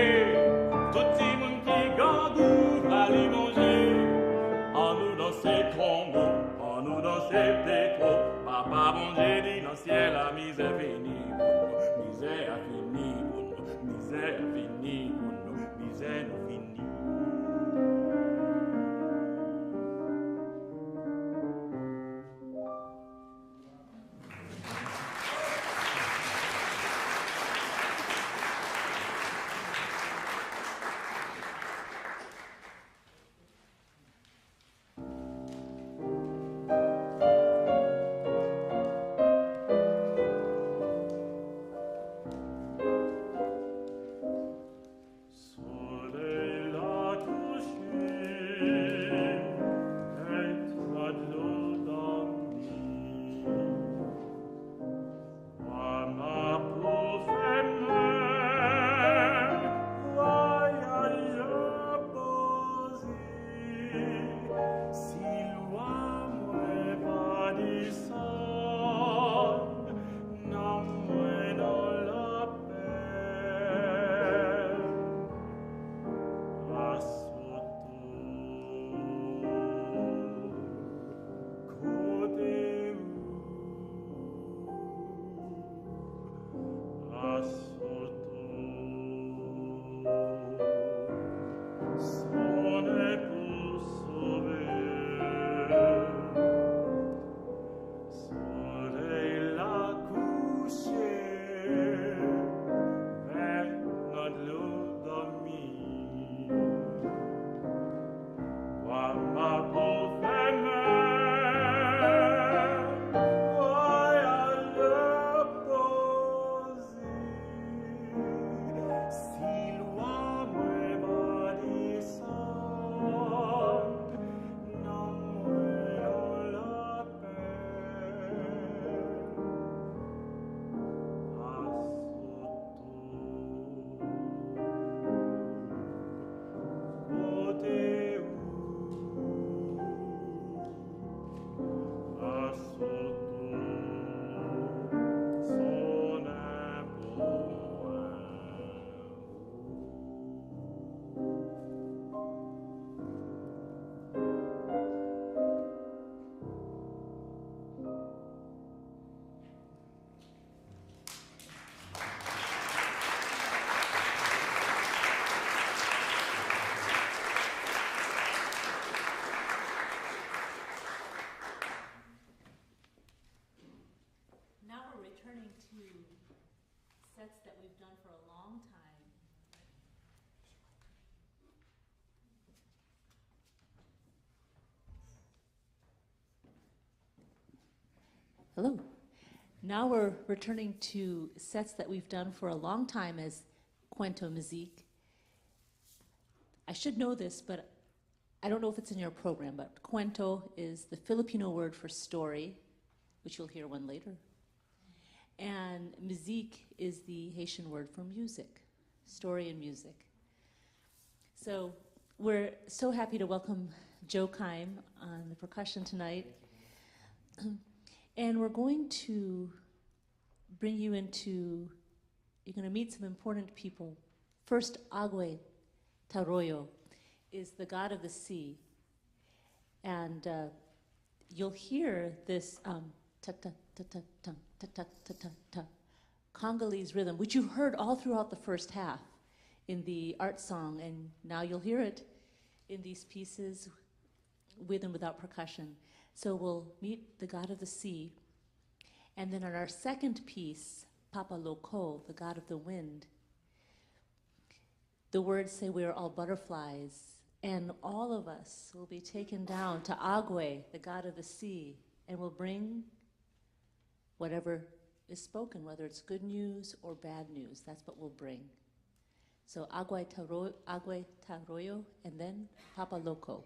tout le monde qui gangou aller manger. En nous dans ces Congo, en nous dans ces pétro, papa manger dit dans ciel la misère finie. Misère a fini pour nous, misère a fini pour nous, misère nous finit. returning to sets that we've done for a long time. Hello. Now we're returning to sets that we've done for a long time as Kuwento Mizik. I should know this, but I don't know if it's in your program, but Kuwento is the Filipino word for story, which you'll hear one later. And Mizik is the Haitian word for music, story and music. So we're so happy to welcome Joe Keim on the percussion tonight. And we're going to bring you into, you're going to meet some important people. First, Agwe Taroyo is the god of the sea. And you'll hear this ta-ta-ta-ta-ta-ta-ta-ta-ta Congolese rhythm, which you heard all throughout the first half in the art song, and now you'll hear it in these pieces with and without percussion. So we'll meet the god of the sea. And then on our second piece, Papa Loko, the god of the wind, the words say we are all butterflies, and all of us will be taken down to Agwe, the god of the sea, and will bring whatever is spoken, whether it's good news or bad news. That's what we'll bring. So Agua Taroyo, and then Papa Loco.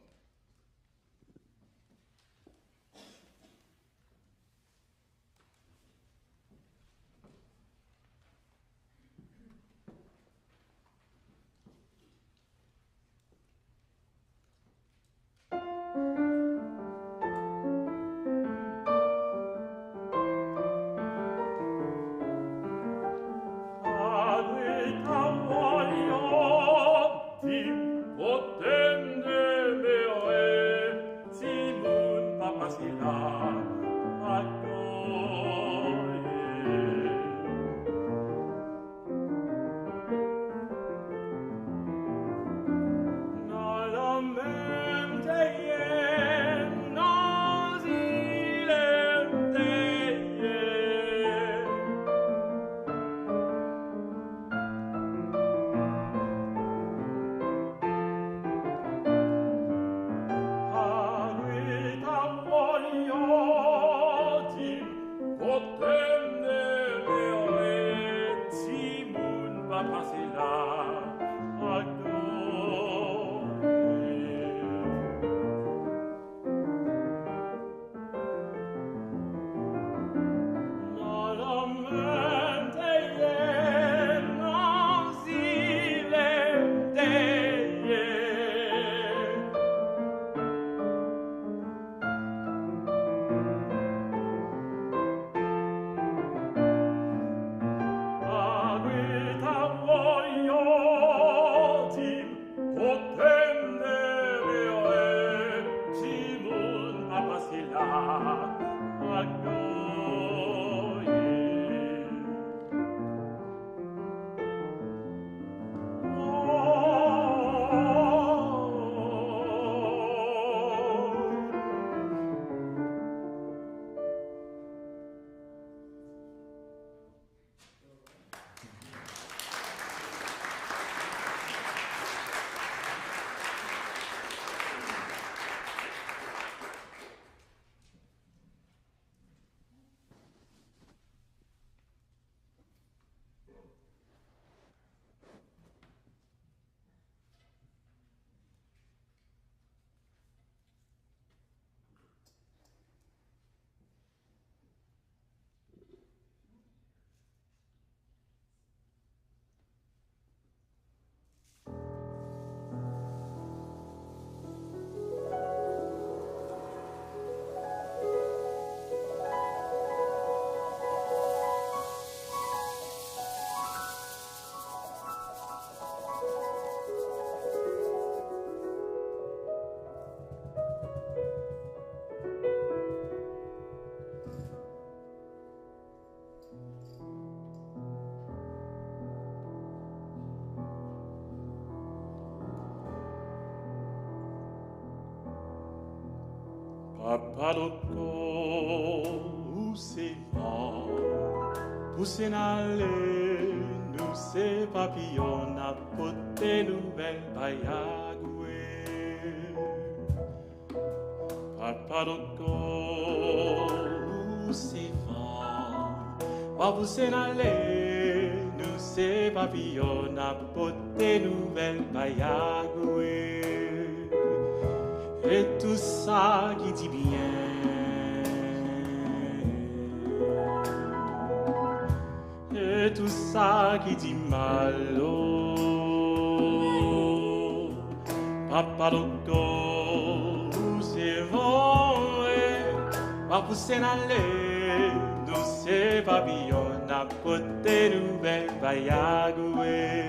Papadoko vent, poussez n'allez, nous c'est papillon à poter nouvelle bayagoué. Papadoko vent, poussez n'allez, nous c'est papillon à poter nouvelle bayagoué. Et tout ça qui dit bien, et tout ça qui dit mal, Papa Loco, c'est vrai, va pousser n'aller, nous c'est papillon, à côté nouvelle bayagoué.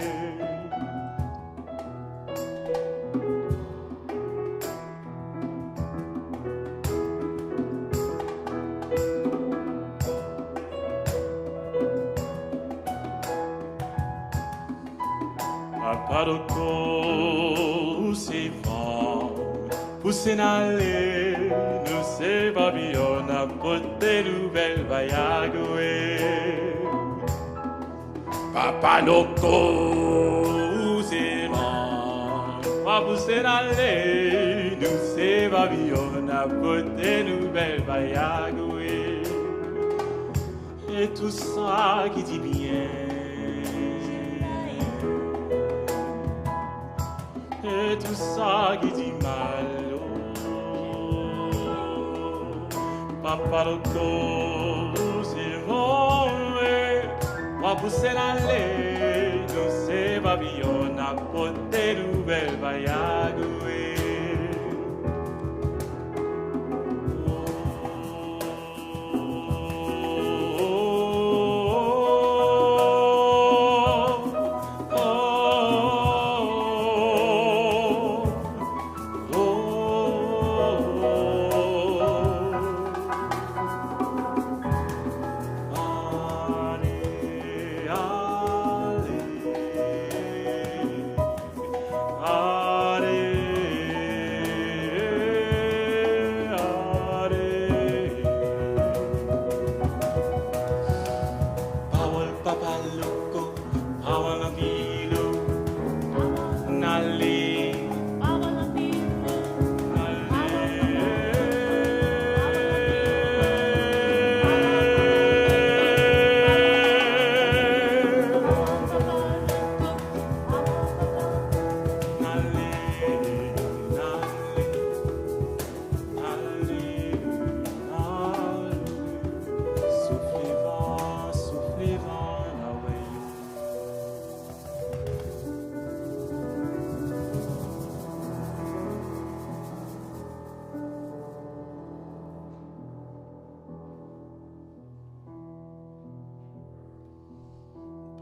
Papadoko, c'est vent, poussez n'aller, nous c'est papillon, à côté nouvelle bayagoué. Papadoko, c'est vent, va pousser n'aller, nous c'est papillon, à côté nouvelle bayagoué. Et tout ça qui dit bien. Et tout ça qui dit mal. Papa Loco, c'est bon, moi pousser l'aller, nous c'est pavillon, à porter nouvelles vaillagouées.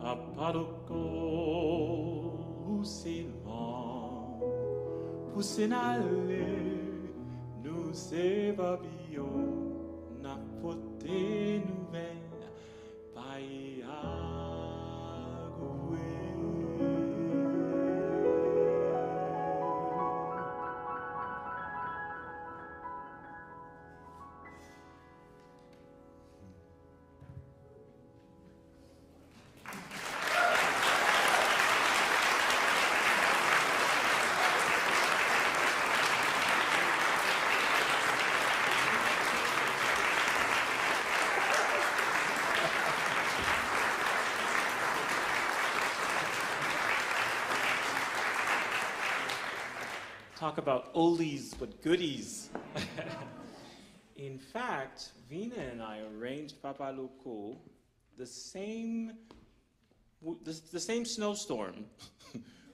Papadoco, c'est vent, pousser n'aller, nous c'est papillon, n'a poté nouvelle, paille Talk about oldies but goodies. In fact, Veena and I arranged Papa Loco the same snowstorm.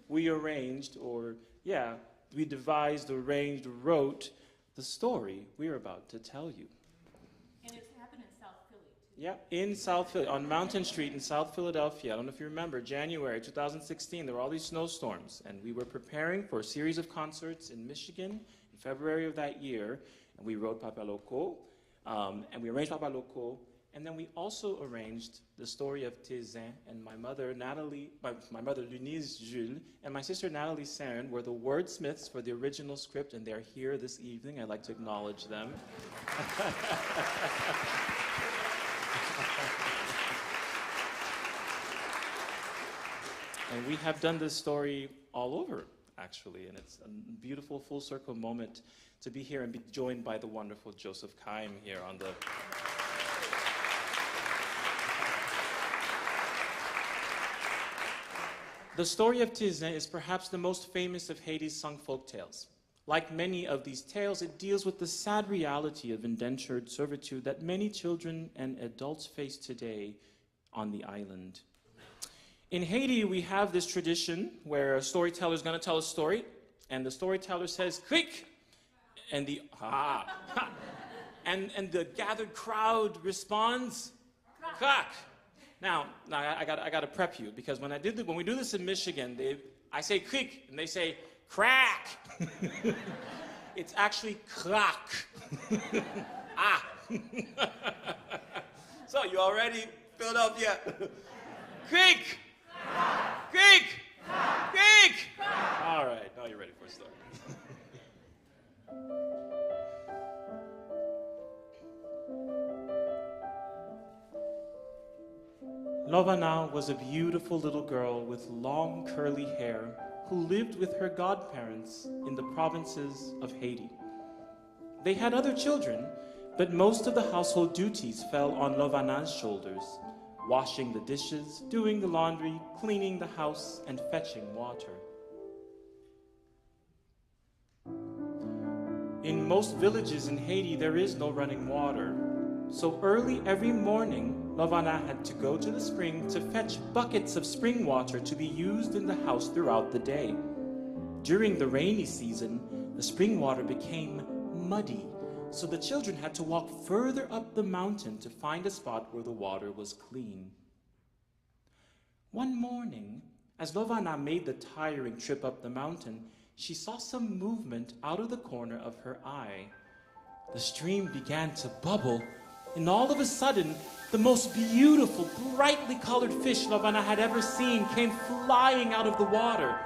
We arranged, we devised, arranged, wrote the story we're about to tell you. And it's happened in South Philly, too. Yeah, in South Philly, on Mountain Street in South Philadelphia. I don't know if you remember, January 2016, there were all these snowstorms, and we were preparing for a series of concerts in Michigan in February of that year, and we wrote Papa Loco, and we arranged Papa Loco, and then we also arranged the story of Tézin, and my mother, my mother, Lunise Jules, and my sister, Natalie Cerin, were the wordsmiths for the original script, and they're here this evening. I'd like to acknowledge them. And we have done this story all over, actually, and it's a beautiful full circle moment to be here and be joined by the wonderful Joseph Keim here on the... The story of Tézin is perhaps the most famous of Haiti's sung folk tales. Like many of these tales, it deals with the sad reality of indentured servitude that many children and adults face today on the island. In Haiti, we have this tradition where a storyteller is going to tell a story, and the storyteller says, "Quick!" and the and the gathered crowd responds, "Crack!" Now I got to prep you, because when we do this in Michigan, I say "quick" and they say "crack." It's actually "crack." So you already Philadelphia? Quick! Quick! Quick! All right, now you're ready for a story. Lovana was a beautiful little girl with long curly hair who lived with her godparents in the provinces of Haiti. They had other children, But most of the household duties fell on Lovana's shoulders, washing the dishes, doing the laundry, cleaning the house, and fetching water. In most villages in Haiti, there is no running water. So early every morning, Lovana had to go to the spring to fetch buckets of spring water to be used in the house throughout the day. During the rainy season, the spring water became muddy, so the children had to walk further up the mountain to find a spot where the water was clean. One morning, as Lovana made the tiring trip up the mountain, she saw some movement out of the corner of her eye. The stream began to bubble, and all of a sudden, the most beautiful, brightly colored fish Lovana had ever seen came flying out of the water.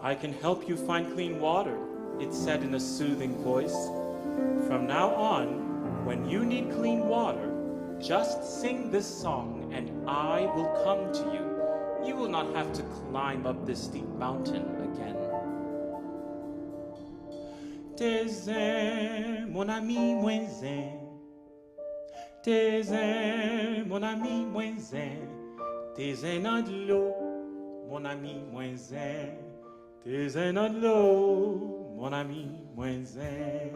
"I can help you find clean water," it said in a soothing voice. "From now on, when you need clean water, just sing this song and I will come to you. You will not have to climb up this steep mountain again." Tes ailes, mon ami, moins un. Tes ailes, mon ami, moins un. Tes ailes dans de l'eau, mon ami, moins un. Tes ailes dans de l'eau, mon ami, moins un.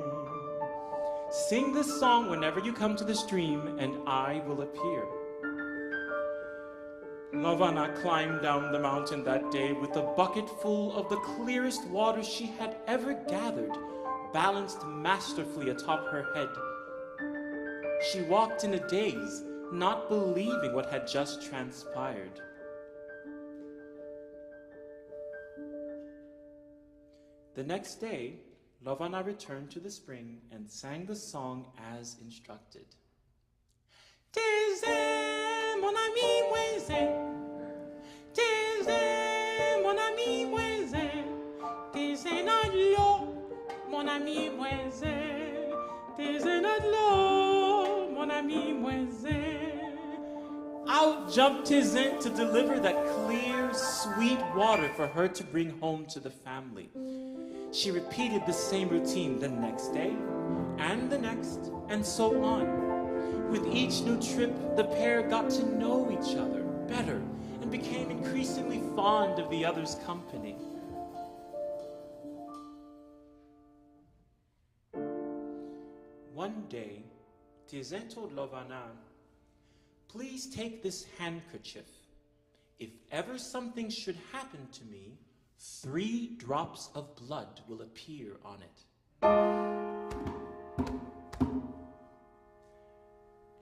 Sing this song whenever you come to the stream, and I will appear. Lovana climbed down the mountain that day with a bucket full of the clearest water she had ever gathered, balanced masterfully atop her head. She walked in a daze, not believing what had just transpired. The next day, Lovana returned to the spring and sang the song as instructed. Tes ailes, mon ami, moins un. Tes ailes, mon ami, moins un. Tes ailes dans de l'eau, mon ami, moins un. Tes ailes dans de l'eau, mon ami, moins un. Out jumped Tizin to deliver that clear, sweet water for her to bring home to the family. She repeated the same routine the next day, and the next, and so on. With each new trip, the pair got to know each other better and became increasingly fond of the other's company. One day, Tizin told Lovana, "Please take this handkerchief. If ever something should happen to me, 3 drops of blood will appear on it."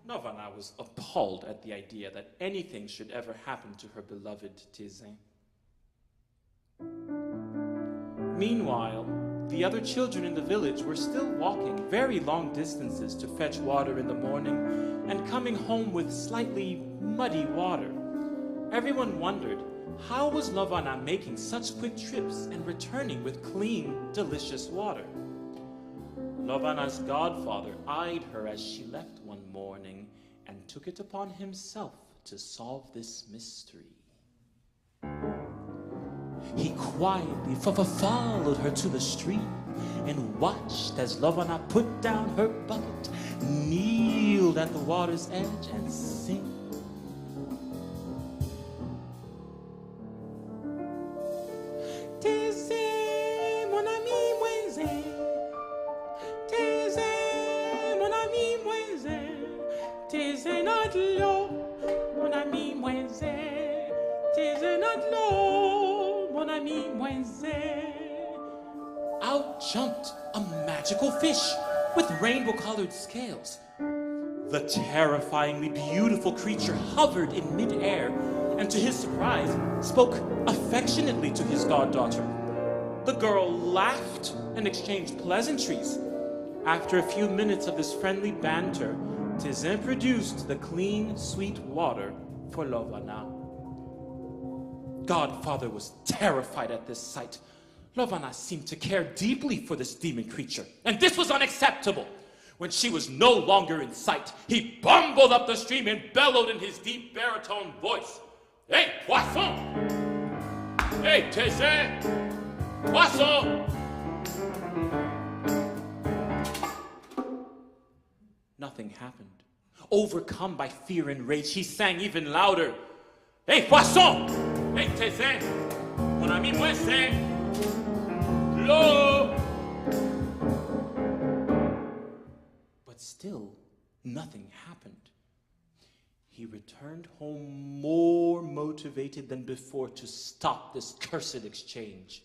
Lovana was appalled at the idea that anything should ever happen to her beloved Tizin. Meanwhile, the other children in the village were still walking very long distances to fetch water in the morning and coming home with slightly muddy water. Everyone wondered, how was Lovana making such quick trips and returning with clean, delicious water? Lovana's godfather eyed her as she left one morning and took it upon himself to solve this mystery. He quietly followed her to the stream and watched as Lovana put down her bucket, kneeled at the water's edge, and sang. Out jumped a magical fish with rainbow-colored scales. The terrifyingly beautiful creature hovered in midair and, to his surprise, spoke affectionately to his goddaughter. The girl laughed and exchanged pleasantries. After a few minutes of this friendly banter, Tizin produced the clean, sweet water for Lovana. Godfather was terrified at this sight. Lovana seemed to care deeply for this demon creature, and this was unacceptable. When she was no longer in sight, he bumbled up the stream and bellowed in his deep baritone voice. "Hey, poisson! Hey, Tizin! Poisson! nothing happened. Overcome by fear and rage, he sang even louder. Hey, poisson! Hey, Tézin! Mon ami, moi, c'est l'eau! But still, nothing happened. He returned home more motivated than before to stop this cursed exchange.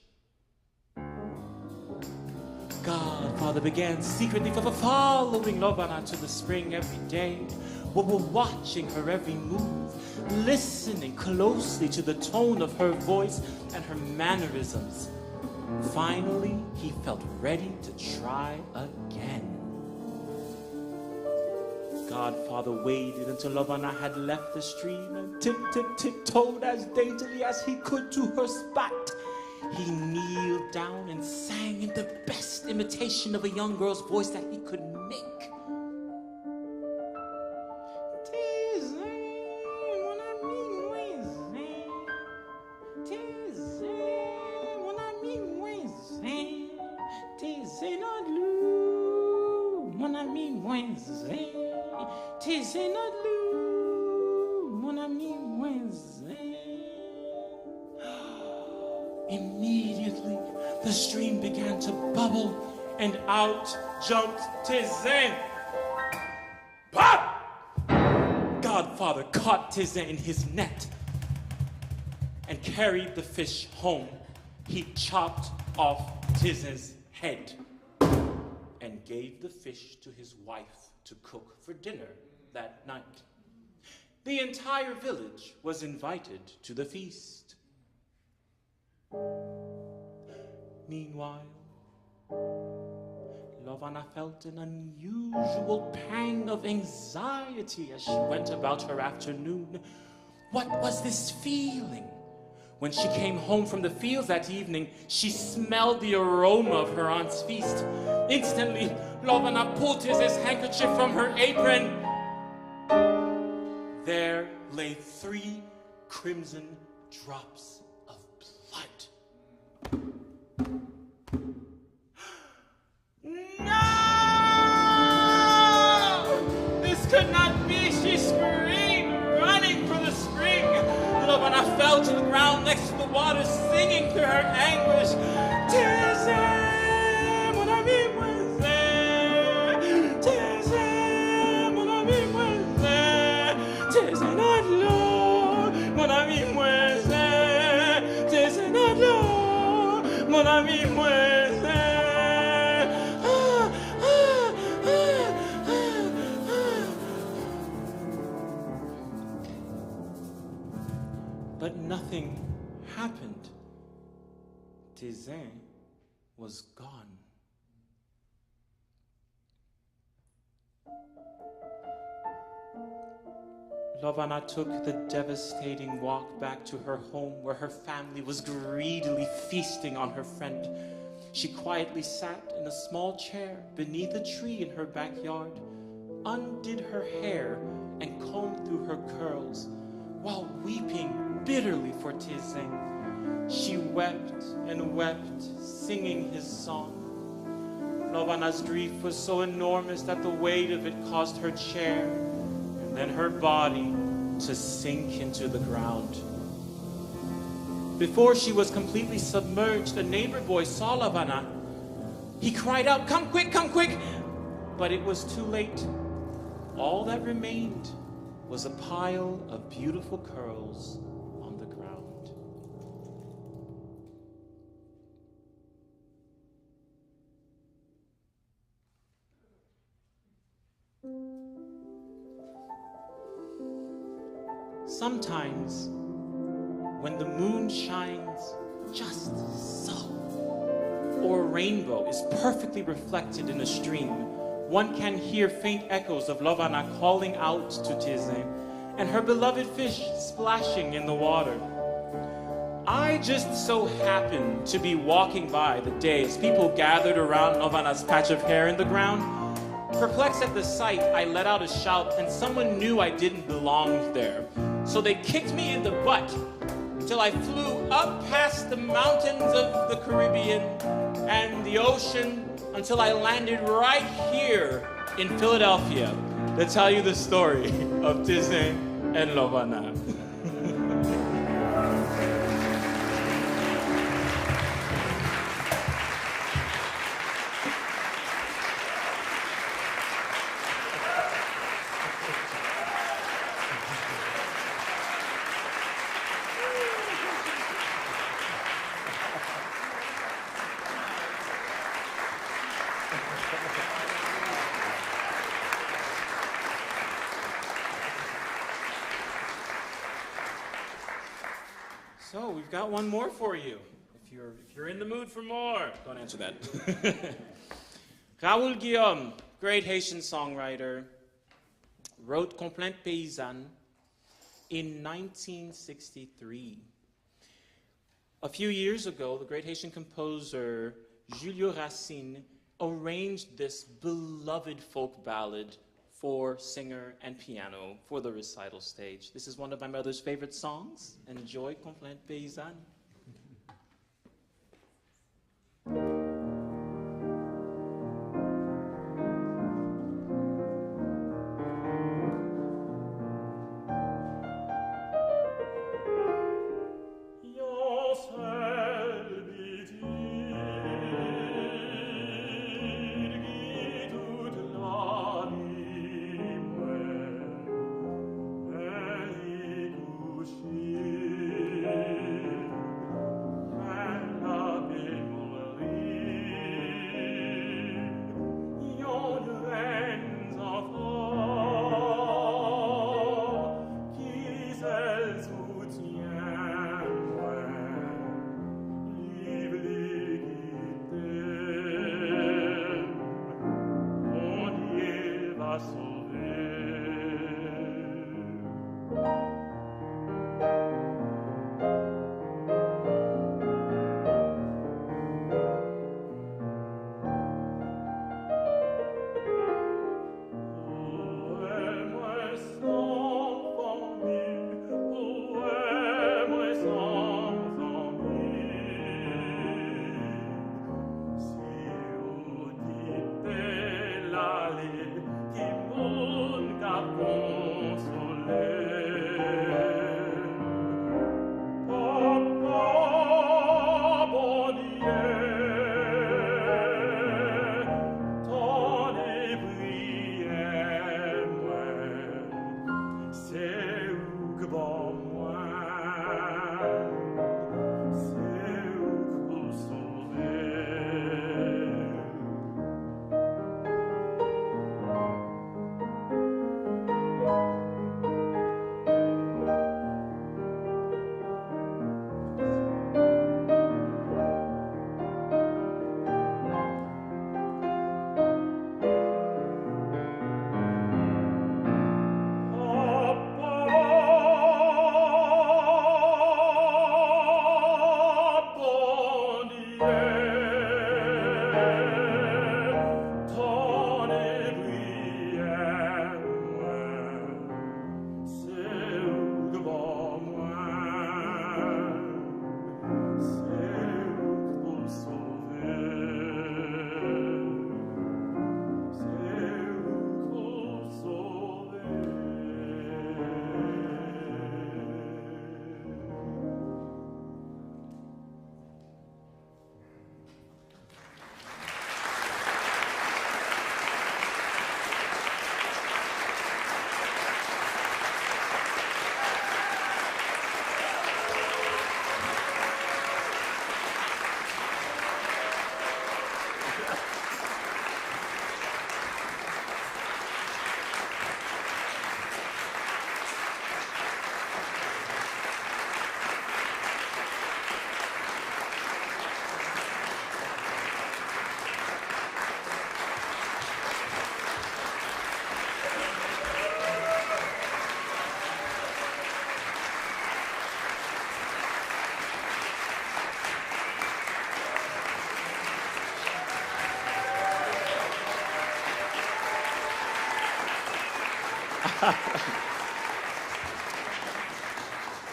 Godfather began secretly following Lovana to the spring every day, watching her every move, listening closely to the tone of her voice and her mannerisms. Finally, he felt ready to try again. Godfather waited until Lovana had left the stream and tiptoed as daintily as he could to her spot. He kneeled down and sang in the best imitation of a young girl's voice that he could make. Immediately, the stream began to bubble, and out jumped Tézin. Pop! Godfather caught Tézin in his net and carried the fish home. He chopped off Tézin's head and gave the fish to his wife to cook for dinner that night. The entire village was invited to the feast. Meanwhile, Lovana felt an unusual pang of anxiety as she went about her afternoon. What was this feeling? When she came home from the fields that evening, she smelled the aroma of her aunt's feast. Instantly, Lovana pulled his handkerchief from her apron. There lay 3 crimson drops of blood. No! This could not be, she screamed, running for the spring. Lovana fell to the ground next to the water, singing through her anguish. Tézin, mon ami, Tézin, mon ami, Tézin, not l'eau, mon ami, Tézin, not l'eau, mon ami, But nothing happened. Tézin was gone. Lovana took the devastating walk back to her home where her family was greedily feasting on her friend. She quietly sat in a small chair beneath a tree in her backyard, undid her hair and combed through her curls, while weeping bitterly for Tézin. She wept and wept, singing his song. Lovana's grief was so enormous that the weight of it caused her chair and then her body to sink into the ground. Before she was completely submerged, a neighbor boy saw Lovana. He cried out, "Come quick, come quick!" But it was too late. All that remained was a pile of beautiful curls on the ground. Sometimes, when the moon shines just so, or a rainbow is perfectly reflected in a stream, one can hear faint echoes of Lovana calling out to Tézin and her beloved fish splashing in the water. I just so happened to be walking by the day as people gathered around Lovana's patch of hair in the ground. Perplexed at the sight, I let out a shout, and someone knew I didn't belong there. So they kicked me in the butt until I flew up past the mountains of the Caribbean and the ocean until I landed right here in Philadelphia to tell you the story of Tizin and Lovana. So we've got one more for you. If you're in the mood for more, don't answer that. Raoul Guillaume, great Haitian songwriter, wrote Complainte Paysanne in 1963. A few years ago, the great Haitian composer Julio Racine arranged this beloved folk ballad for singer and piano for the recital stage. This is one of my mother's favorite songs. Enjoy Complainte Paysanne.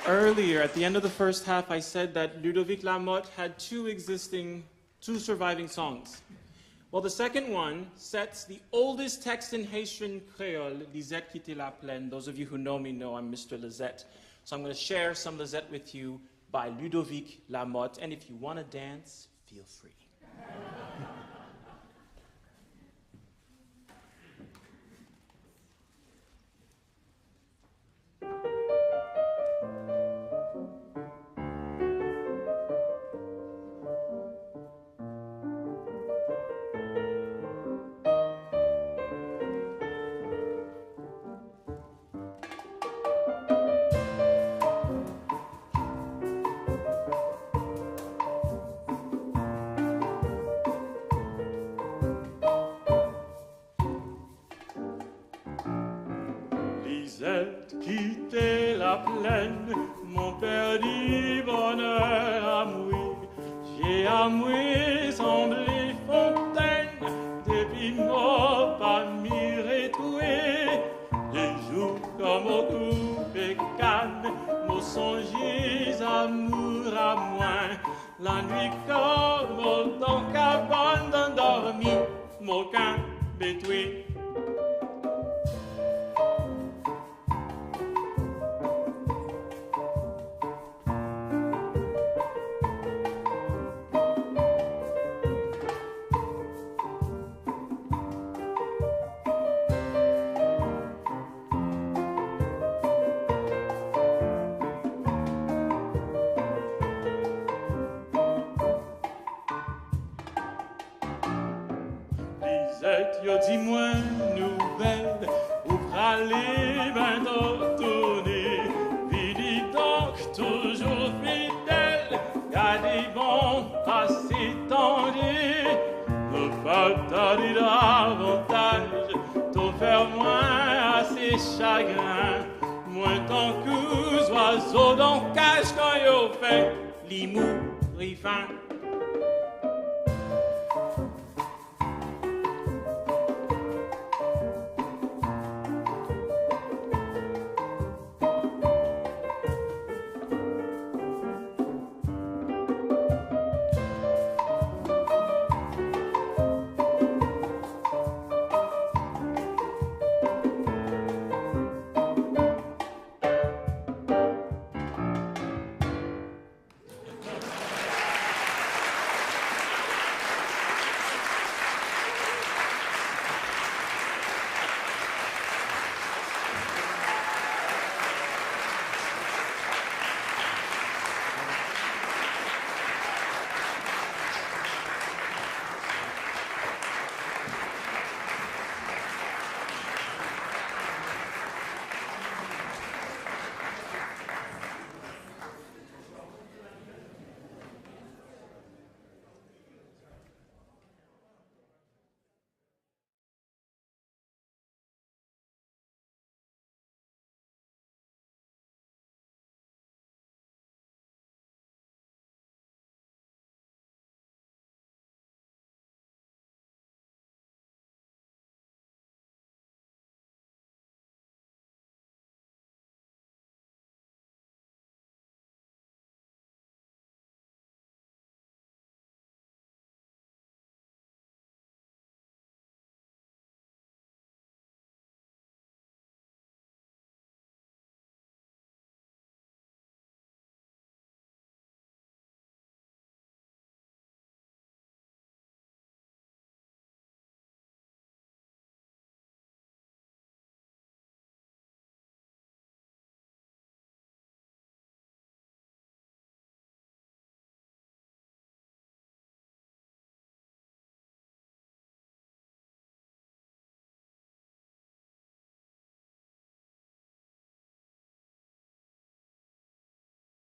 Earlier, at the end of the first half, I said that Ludovic Lamotte had two surviving songs. Well, the second one sets the oldest text in Haitian Creole, Lisette quitte la plaine. Those of you who know me know I'm Mr. Lisette. So I'm going to share some Lisette with you by Ludovic Lamotte. And if you want to dance, feel free. Lisette quittait la plaine, mon père dit bonheur à moi. J'ai à moi semblé fontaine, depuis moi pas m'y retrouver. Les jours comme au coupé canne, mon songes amour à moi. La nuit comme au temps cabane d'endormi, mon can bétoué. Lisette, yo dis-moi nouvelle, où pralé ben tourner. Vidi donc toujours fidèle, gardez bon assez tendu. Ne pas tarder davantage, t'en faire moins assez chagrin. Moins tant qu'aux oiseaux dans cage quand yo fait l'imou rifin.